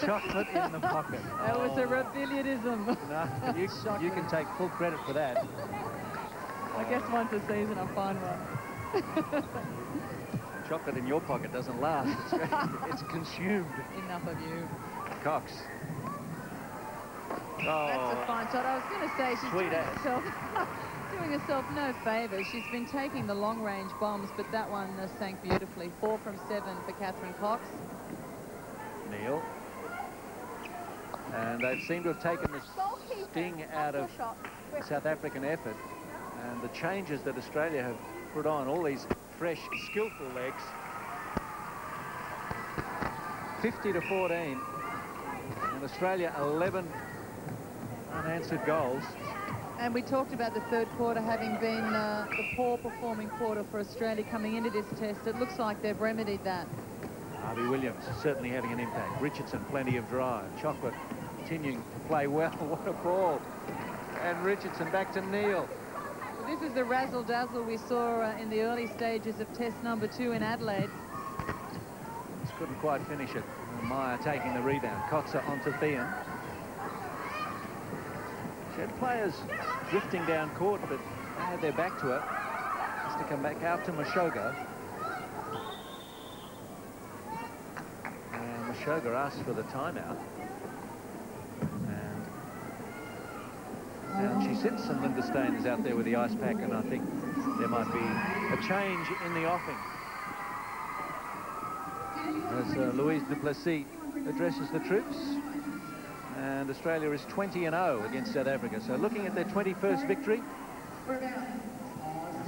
Chocolate in the pocket. That was a rebellionism. No, you can take full credit for that. I guess once a season I find one. Chocolate in your pocket doesn't last. It's consumed. Enough of you. Cox. That's Oh, a fine shot. I was going to say she's doing herself no favours. She's been taking the long-range bombs, but that one sank beautifully. 4 from 7 for Catherine Cox. Neil. And they seem to have taken the sting out of the South African effort. And the changes that Australia have put on, all these fresh, skillful legs. 50-14. And Australia 11 unanswered goals. And we talked about the third quarter having been the poor performing quarter for Australia coming into this test. It looks like they've remedied that. Harvey Williams certainly having an impact. Richardson, plenty of drive. Chocolate continuing to play well. What a ball. And Richardson back to Neil. This is the razzle-dazzle we saw in the early stages of test number 2 in Adelaide. Just couldn't quite finish it. Meyer taking the rebound. Kotzer onto Thean. She had players drifting down court, but they had their back to her. Just to come back out to Mashoga. And Mashoga asked for the timeout. And she sits, and Linda Stain is out there with the ice pack, and I think there might be a change in the offing. As Louise Duplessis addresses the troops. And Australia is 20-0 against South Africa. So looking at their 21st victory,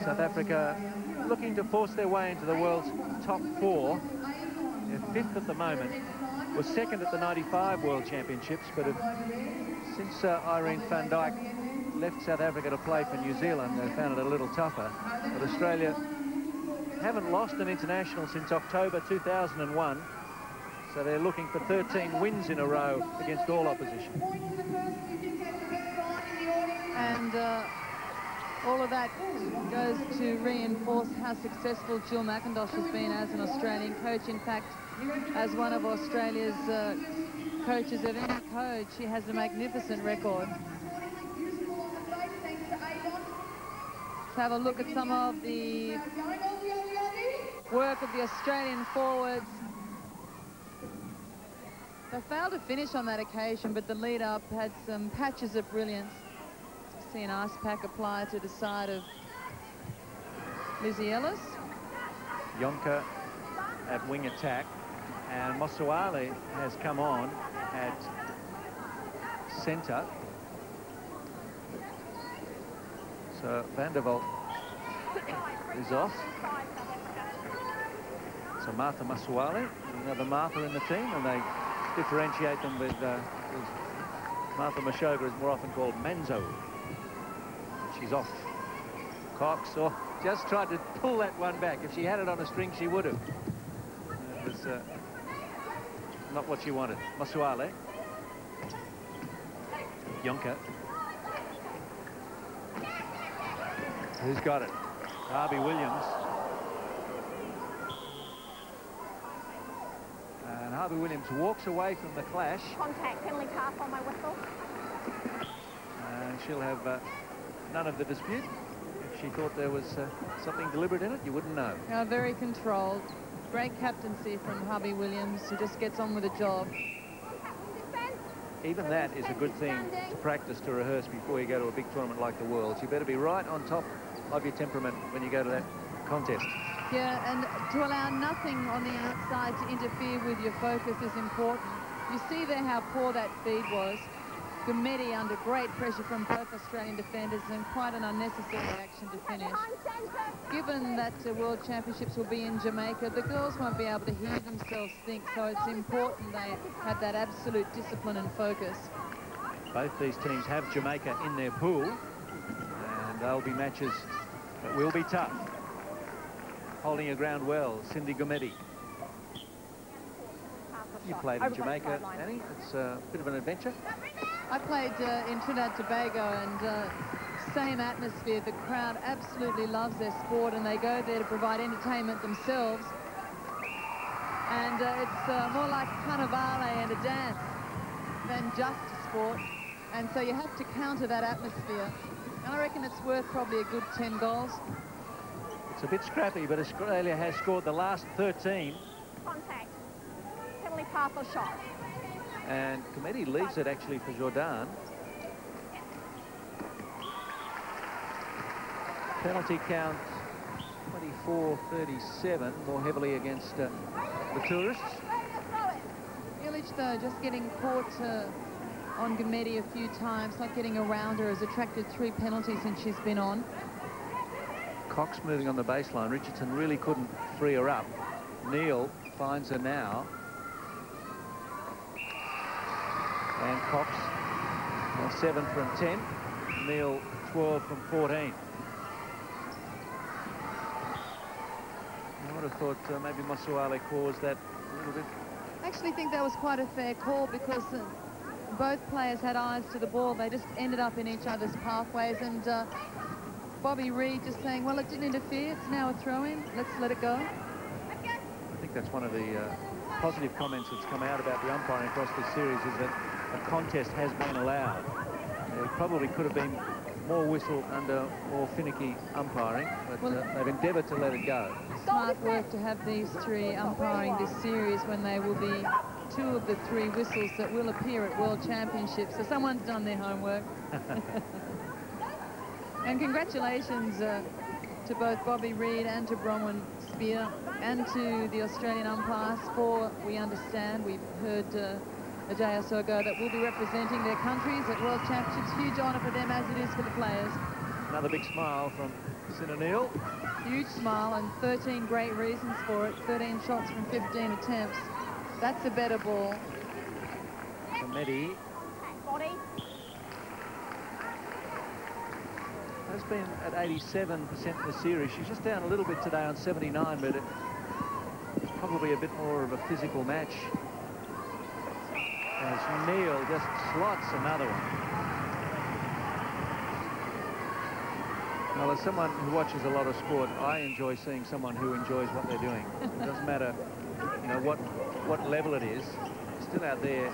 South Africa looking to force their way into the world's top 4. They're 5th at the moment. Was 2nd at the 95 World Championships, but since Irene van Dijk left South Africa to play for New Zealand, they found it a little tougher. But Australia haven't lost an international since October 2001. So they're looking for 13 wins in a row against all opposition. And all of that goes to reinforce how successful Jill McIntosh has been as an Australian coach. In fact, as one of Australia's coaches of any coach, she has a magnificent record. Let's have a look at some of the work of the Australian forwards. They failed to finish on that occasion, but the lead-up had some patches of brilliance. See an ice pack applied to the side of Lizzie Ellis. Yonka at wing attack, and Mosuale has come on at centre. So Van der Walt is off. So Martha Mosuale, another Martha in the team, and they differentiate them with Martha Mashoga is more often called Manzo. She's off. Cox just tried to pull that one back. If she had it on a string, she would have. It was not what she wanted. Mosuale. Yonka. Who's got it? Harvey Williams. And Harvey Williams walks away from the clash. Contact, penalty half on my whistle. And she'll have none of the dispute. If she thought there was something deliberate in it, you wouldn't know. Very controlled. Great captaincy from Harvey Williams, who just gets on with the job. Even that is a good thing to practice, to rehearse before you go to a big tournament like the Worlds. You better be right on top of your temperament when you go to that contest. Yeah, and to allow nothing on the outside to interfere with your focus is important. You see there how poor that feed was. Gumedi under great pressure from both Australian defenders, and quite an unnecessary action to finish. Given that World Championships will be in Jamaica, the girls won't be able to hear themselves think, so it's important they have that absolute discipline and focus. Both these teams have Jamaica in their pool, and they'll be matches that will be tough. Holding her ground well, Cindy Gumedi. You shot. played in Over close Jamaica, sideline. Annie. It's a bit of an adventure. I played in Trinidad and Tobago, and same atmosphere. The crowd absolutely loves their sport, and they go there to provide entertainment themselves. And it's more like carnivale and a dance than just a sport. And so you have to counter that atmosphere. And I reckon it's worth probably a good 10 goals. It's a bit scrappy, but Australia has scored the last 13. Contact. Penalty pass or shot. And Committee leaves it actually for Jordan. Penalty count 24-37, more heavily against the tourists. Illich, though, just getting caught on Gamedi a few times, not getting around her, has attracted 3 penalties since she's been on. Cox moving on the baseline. Richardson really couldn't free her up. Neil finds her now. And Cox 7 from 10. Neil 12 from 14. I would have thought maybe Masuale caused that a little bit. I actually think that was quite a fair call, because both players had eyes to the ball. They just ended up in each other's pathways, and Bobby Reid just saying, well, it didn't interfere, it's now a throw-in, let's let it go. I think that's one of the positive comments that's come out about the umpiring across this series, is that a contest has been allowed. There probably could have been more whistle under more finicky umpiring, but Well, they've endeavoured to let it go. Smart work to have these 3 umpiring this series, when they will be 2 of the 3 whistles that will appear at World Championships. So someone's done their homework. And congratulations to both Bobby Reid and to Bronwyn Spear and to the Australian umpires for, we understand, we've heard a day or so ago, that will be representing their countries at World Championships. Huge honour for them, as it is for the players. Another big smile from Sinner Neil. Huge smile, and 13 great reasons for it. 13 shots from 15 attempts. That's a better ball. Committee Body. has been at 87% in the series. She's just down a little bit today on 79, but it's probably a bit more of a physical match. As Neil just slots another one. Well, as someone who watches a lot of sport, I enjoy seeing someone who enjoys what they're doing. It doesn't matter, you know, what level it is. Still out there,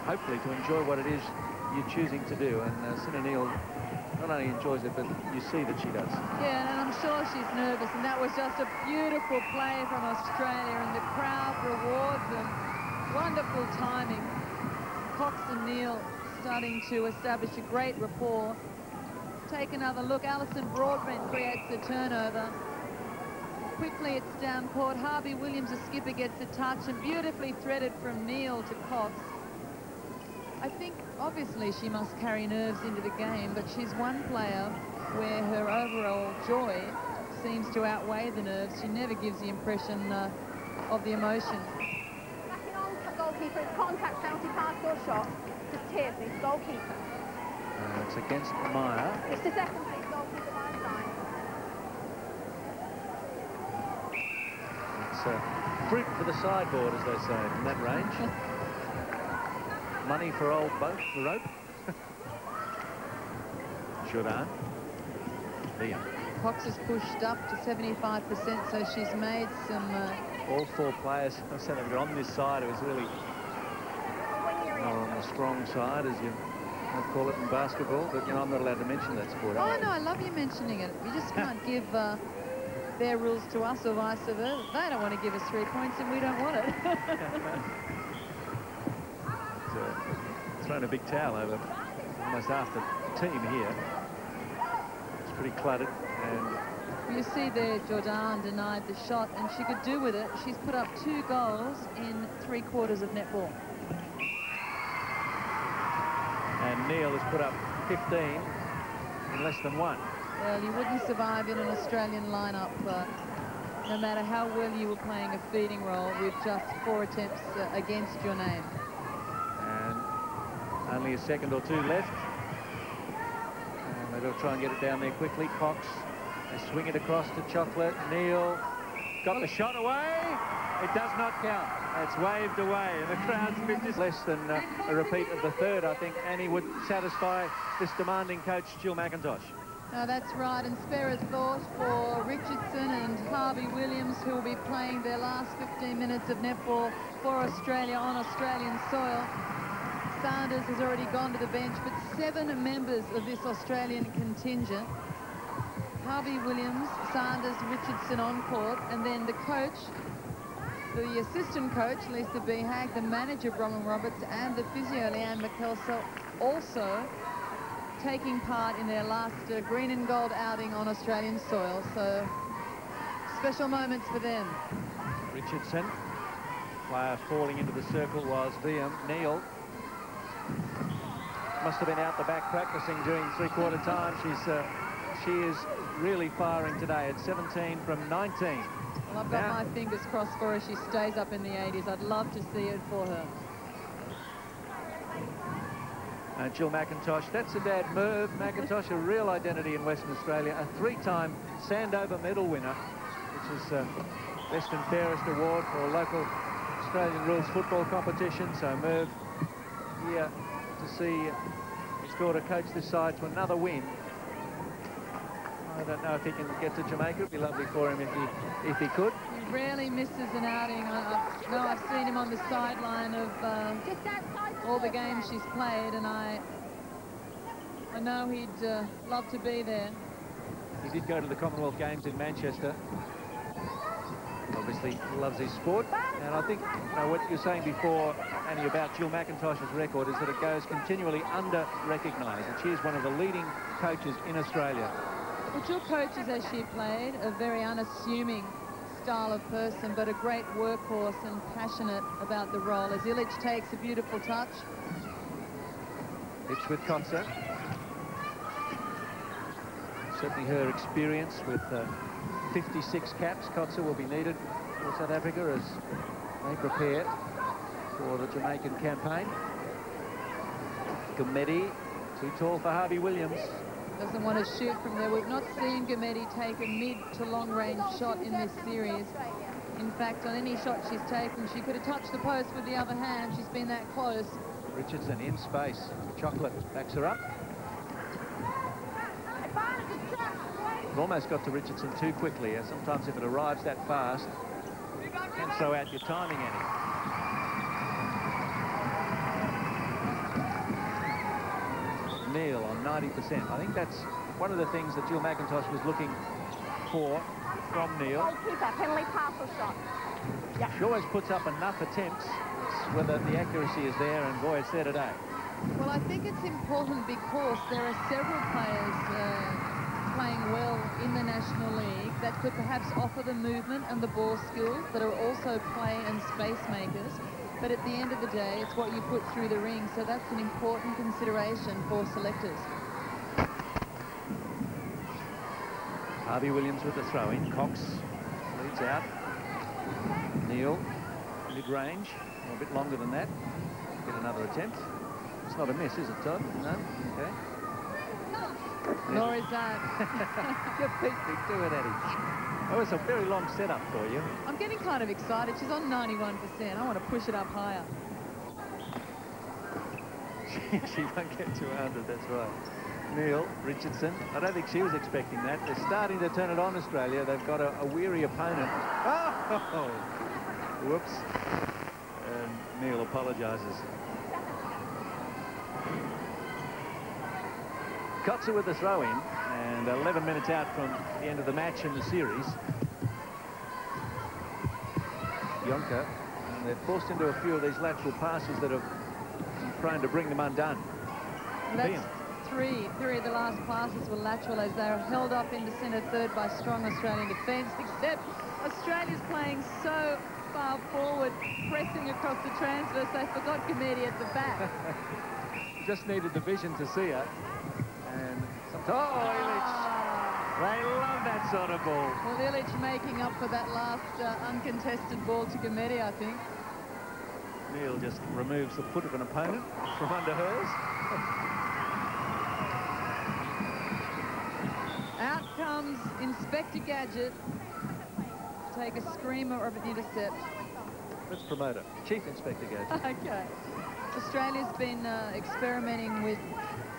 hopefully, to enjoy what it is you're choosing to do. And Sinner Neil not only enjoys it, but you see that she does. Yeah, and I'm sure she's nervous, and that was just a beautiful play from Australia, and the crowd rewards them. Wonderful timing. Cox and Neil starting to establish a great rapport. Take another look. Alison Broadbent creates the turnover. Quickly, it's down court. Harvey Williams, the skipper, gets a touch, and beautifully threaded from Neil to Cox. I think, obviously, she must carry nerves into the game, but she's one player where her overall joy seems to outweigh the nerves. She never gives the impression of the emotion. Backing on to goalkeeper. Contact, penalty pass or shot. To Tierney, goalkeeper. It's against Meyer. Mr. Second, please, goalkeeper by side. It's fruit for the sideboard, as they say, from that range. Money for old boat, the rope. Jordan. Liam. Cox has pushed up to 75%, so she's made some... All 4 players, I said, on this side, it was really on the strong side, as you might call it in basketball, but, you know, I'm not allowed to mention that sport. Oh, no, I love you mentioning it. You just can't give their rules to us or vice versa. They don't want to give us 3 points, and we don't want it. Thrown a big towel over almost half the team here. It's pretty cluttered, and you see there Jordan denied the shot, and she could do with it. She's put up 2 goals in 3/4 of netball. And Neil has put up 15 in less than 1. Well, you wouldn't survive in an Australian lineup, no matter how well you were playing a feeding role, with just 4 attempts against your name. Only a second or 2 left. And they've got to try and get it down there quickly. Cox, they swing it across to Chocolate. Neil got the shot away. It does not count. It's waved away, and the crowd's been just less than a repeat of the third, I think, Annie, would satisfy this demanding coach, Jill McIntosh. No, that's right, and spare a thought for Richardson and Harvey Williams, who will be playing their last 15 minutes of netball for Australia on Australian soil. Sanders has already gone to the bench, but 7 members of this Australian contingent, Harvey Williams, Sanders, Richardson on court, and then the coach, the assistant coach, Lisa Behag, the manager, Bronwyn Roberts, and the physio, Leanne McKelso, also taking part in their last green and gold outing on Australian soil. So special moments for them. Richardson, player falling into the circle was VM. Neal must have been out the back practicing during three-quarter time. She is really firing today at 17 from 19. Well, I've got my fingers crossed for her. She stays up in the 80s. I'd love to see it for her. Jill McIntosh, that's her dad, Merv McIntosh, a real identity in Western Australia, a 3-time Sandover medal winner, which is Best and Fairest Award for a local Australian rules football competition. So Merv here to see his daughter coach this side to another win. I don't know if he can get to Jamaica. It'd be lovely for him if he could. He rarely misses an outing. I've seen him on the sideline of all the games she's played, and I know he'd love to be there. He did go to the Commonwealth Games in Manchester. Obviously loves his sport, and I think what you're saying before, Annie, about Jill McIntosh's record is that it goes continually under-recognised, and she is one of the leading coaches in Australia. Well, Jill coaches, as she played, a very unassuming style of person, but a great workhorse and passionate about the role. As Illich takes a beautiful touch. Pitch with Kotzer. Certainly her experience with 56 caps, Kotzer, will be needed for South Africa as they prepare for the Jamaican campaign. Gumedi, too tall for Harvey Williams. Doesn't want to shoot from there. We've not seen Gumedi take a mid to long range shot in this series. In fact, on any shot she's taken, she could have touched the post with the other hand. She's been that close. Richardson in space. Chocolate backs her up. It almost got to Richardson too quickly. Sometimes if it arrives that fast, you can throw out your timing, Annie. Neal on 90%. I think that's one of the things that Jill McIntosh was looking for from Neal. Goalkeeper, penalty pass or shot. Yep. She always puts up enough attempts. It's whether the accuracy is there, and boy, it's there today. Well, I think it's important because there are several players playing well in the National League that could perhaps offer the movement and the ball skills that are also play and space makers. But at the end of the day, it's what you put through the ring, so that's an important consideration for selectors. Harvey Williams with the throw-in. Cox leads out. Neal, mid-range, a bit longer than that. Get another attempt. It's not a miss, is it, Todd? No? Okay. Nor is that. You beat me to it, Eddie. That was a very long setup for you. I'm getting kind of excited. She's on 91%. I want to push it up higher. She won't get to 100, that's right. Neal, Richardson. I don't think she was expecting that. They're starting to turn it on, Australia. They've got a weary opponent. Oh! Whoops. And Neal apologises. Kotzer with the throw-in, and 11 minutes out from the end of the match in the series. Yonka, and they're forced into a few of these lateral passes that have been prone to bring them undone. That's three of the last passes were lateral as they are held up into centre third by strong Australian defence, except Australia's playing so far forward, pressing across the transverse, they forgot Gumedi at the back. Just needed the vision to see her. And Illich. They love that sort of ball. Well, Illich making up for that last uncontested ball to Gumedi, I think. Neal just removes the foot of an opponent from under hers. Out comes Inspector Gadget to take a screamer of an intercept. Let's promote her. Chief Inspector Gadget. Okay. Australia's been experimenting with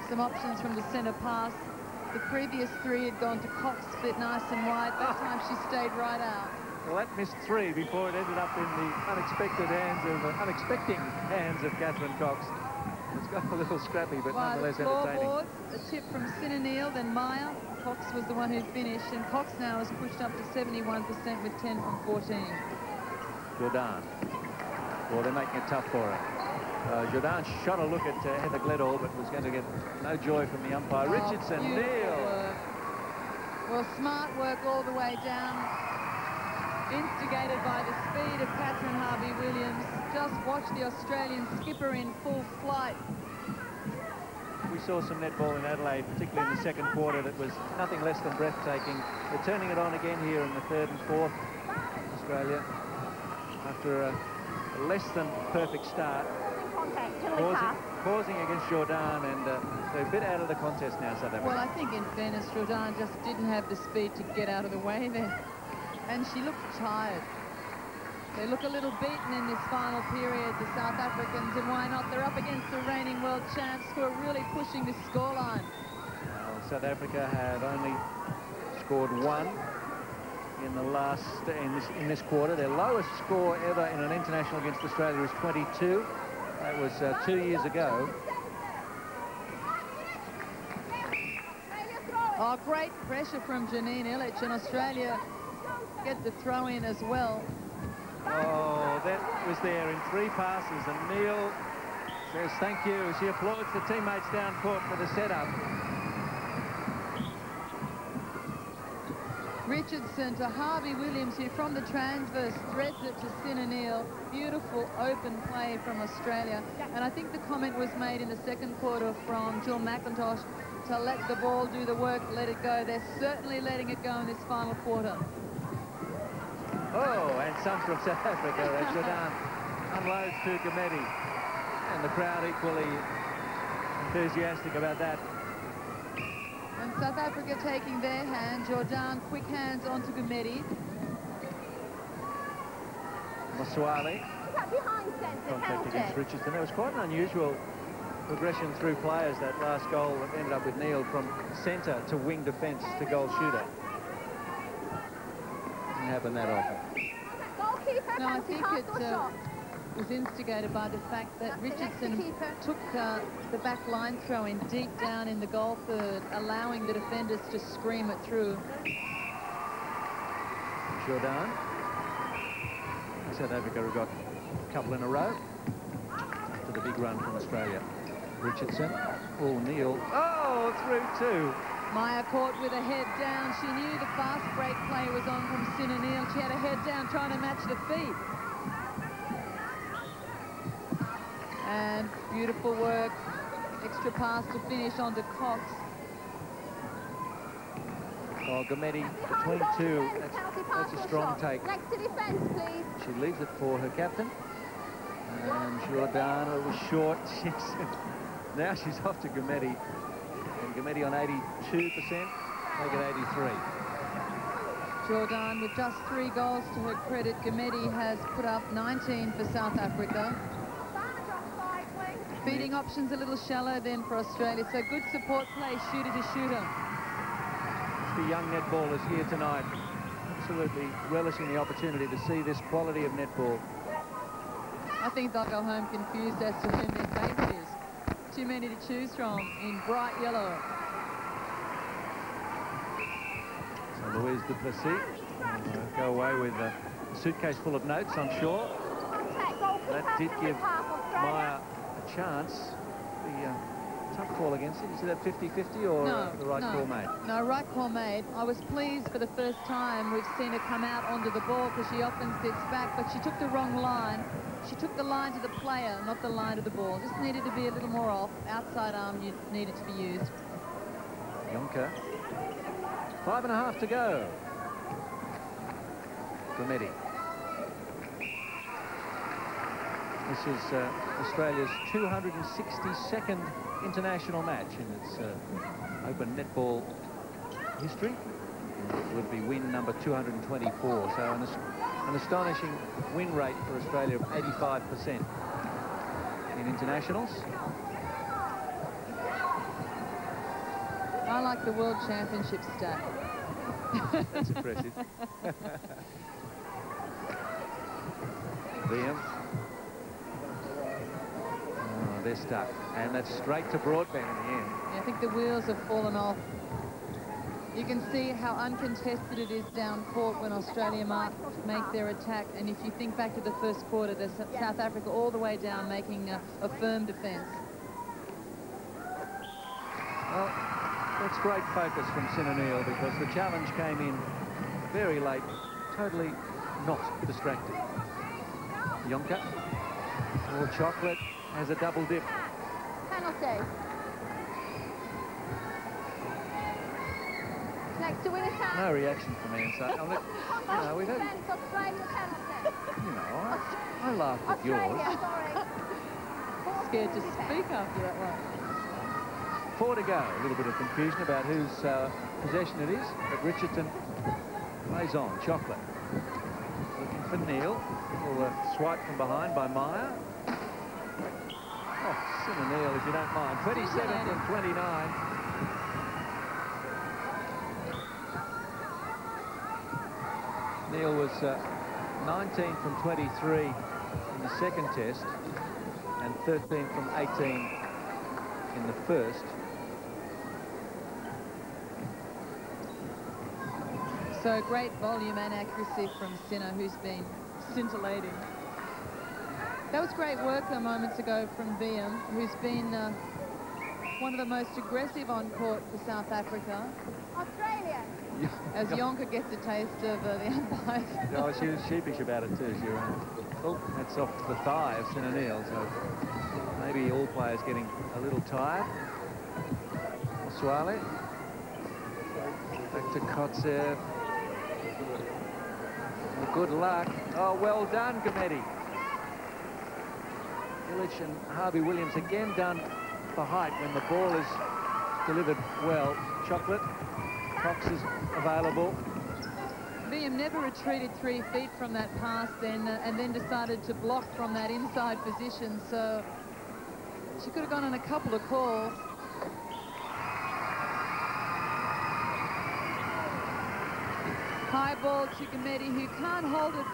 some options from the centre pass. The previous 3 had gone to Cox, split nice and wide. That time she stayed right out. Well, that missed 3 before it ended up in the unexpecting hands of Catherine Cox. It's got a little scrappy, but nonetheless entertaining. Floorboards, a tip from Sinanil, then Maya. Cox was the one who finished, and Cox now has pushed up to 71% with 10 from 14. Jordan. Well, they're making it tough for her. Jordan shot a look at Heather Gledall, but was going to get no joy from the umpire. Richardson, Neil. Well, smart work all the way down. Instigated by the speed of Catherine Harvey-Williams. Just watch the Australian skipper in full flight. We saw some netball in Adelaide, particularly in the second quarter, that was nothing less than breathtaking. They're turning it on again here in the 3rd and 4th. Australia, after a less than perfect start, pausing against Jordan, and they're a bit out of the contest now, South Africa. Well, I think in fairness, Jordan just didn't have the speed to get out of the way there. And she looked tired. They look a little beaten in this final period, the South Africans, and why not? They're up against the reigning world champs who are really pushing the scoreline. Well, South Africa have only scored 1 in the last in this quarter. Their lowest score ever in an international against Australia was 22. That was 2 years ago. Oh, great pressure from Janine Illich, and Australia get the throw in as well. Oh, that was there in 3 passes, and Neil says thank you. She applauds the teammates down court for the setup. Richardson to Harvey-Williams here from the transverse, threads it to Sinanil. Beautiful open play from Australia. And I think the comment was made in the second quarter from Jill McIntosh to let the ball do the work, let it go. They're certainly letting it go in this final quarter. Oh, and some from South Africa as Jordan unloads to Gamedi. And the crowd equally enthusiastic about that. And South Africa taking their hand. Jordan, quick hands onto Gamedi. Masuali. Contact against Richardson. That was quite an unusual progression through players, that last goal that ended up with Neil from centre to wing defence to goal shooter. Doesn't happen that often. No, I think it was instigated by the fact that Richardson took the back line throw in deep down in the goal third, allowing the defenders to scream it through. Jordan. South Africa have got a couple in a row after the big run from Australia. Richardson. Oh, Neil. Oh, through 2. Maya caught with a head down. She knew the fast break play was on from Sinanil. She had a head down trying to match the feet. And beautiful work. Extra pass to finish onto Cox. Oh, Gamedi between 2. That's a strong take. Next to defence, please. She leaves it for her captain. And Jordan, it was short. Now she's off to Gamedi. And Gamedi on 82%, make it 83. Jordan with just 3 goals to her credit. Gamedi has put up 19 for South Africa. Feeding options a little shallow then for Australia. So good support play, shooter to shooter. The young netballers here tonight, absolutely relishing the opportunity to see this quality of netball. I think they'll go home confused as to whom their favourite is. Too many to choose from in bright yellow. So Louise Duplessis will go away with a suitcase full of notes, I'm sure. That did give Maya a chance. The tough call against it. Is that 50-50 or the right call made? No, right call made. I was pleased for the first time we've seen her come out onto the ball, because she often sits back, but she took the wrong line. She took the line to the player, not the line to the ball. Just needed to be a little more off. Outside arm needed to be used. Yonka. 5.5 to go. Gamedi. This is Australia's 262nd international match in its open netball history. It would be win number 224. So An astonishing win rate for Australia of 85% in internationals. I like the World Championship stat. That's impressive. Liam. Oh, they're stuck. And that's straight to Broadbent in the end. Yeah, I think the wheels have fallen off. You can see how uncontested it is down court when Australia make their attack. And if you think back to the first quarter, there's South Africa all the way down making a firm defence. Well, that's great focus from Sinanil, because the challenge came in very late, totally not distracted. Yonka, or Chocolate, has a double dip. Penalty. Next to win a challenge. No reaction from Ian. So, we've had, Australia penalty. I laughed at yours. Australia, sorry. Scared to speak after that one. 4 to go. A little bit of confusion about whose possession it is, but Richardson plays on. Chocolate looking for Neil. Little swipe from behind by Meyer. Oh, Sinanil, if you don't mind. 27 from 29. Neil was 19 from 23 in the second test and 13 from 18 in the first. So great volume and accuracy from Sinner, who's been scintillating. That was great work a moment ago from Beam, who's been one of the most aggressive on court for South Africa. Australia. As Yonka gets a taste of the umpires. Oh, she was sheepish about it too. She ran. Oh, that's off the thigh of Sinanil, so maybe all players getting a little tired. Swale. Back to Kotzev. Well, good luck. Oh, well done, Gamedi. Illich and Harvey Williams again done for height when the ball is delivered well. Chocolate. Cox is available. Beam never retreated 3 feet from that pass then, and then decided to block from that inside position, so she could have gone on a couple of calls. High ball to Gamedi, who can't hold it,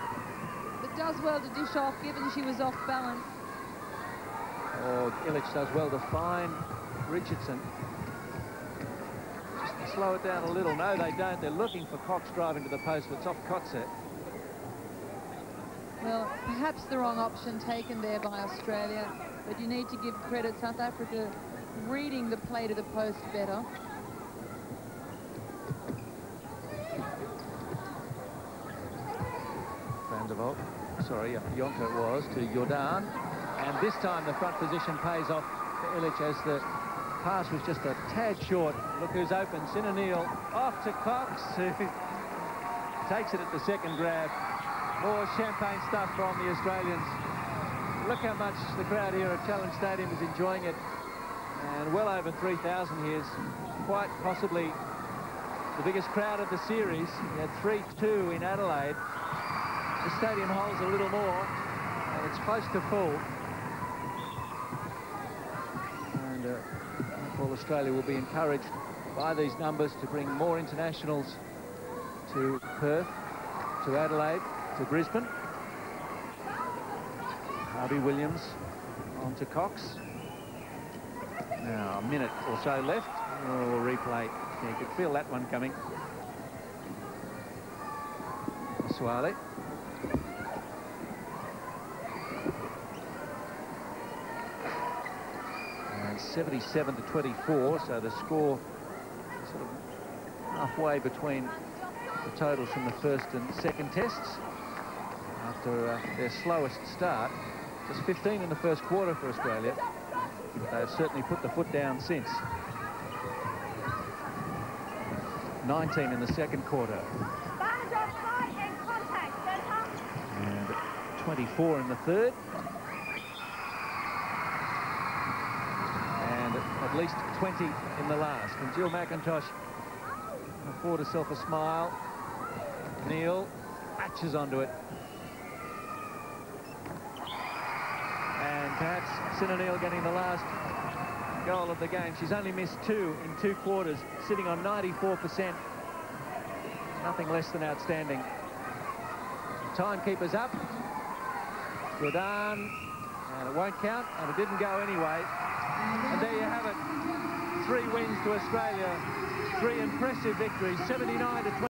but does well to dish off, given she was off balance. Oh, Illich does well to find Richardson. Just slow it down a little. No, they don't. They're looking for Cox driving to the post, but it's off Kotzev. Well, perhaps the wrong option taken there by Australia, but you need to give credit South Africa reading the play to the post better. Van der Walt, sorry, Yonka it was, to Jordan. And this time the front position pays off for Illich as the pass was just a tad short. Look who's open, Sinanil off to Cox, who takes it at the second grab. More champagne stuff from the Australians. Look how much the crowd here at Challenge Stadium is enjoying it. And well over 3,000 here is quite possibly the biggest crowd of the series. We had 3-2 in Adelaide. The stadium holds a little more, and it's close to full. And Netball Australia will be encouraged by these numbers to bring more internationals to Perth, to Adelaide, to Brisbane. Harvey Williams on to Cox. Now a minute or so left. Oh, replay. Yeah, you could feel that one coming. Swale. And 77 to 24, so the score sort of halfway between the totals from the first and second tests after their slowest start. Just 15 in the first quarter for Australia. They've certainly put the foot down since. 19 in the second quarter. And 24 in the third. And at least 20 in the last. And Jill McIntosh can afford herself a smile. Neil latches onto it. Perhaps Sinanil getting the last goal of the game. She's only missed 2 in 2 quarters, sitting on 94%. Nothing less than outstanding. Timekeeper's up. Jordan, and it won't count, and it didn't go anyway. And there you have it. 3 wins to Australia. 3 impressive victories, 79 to 20.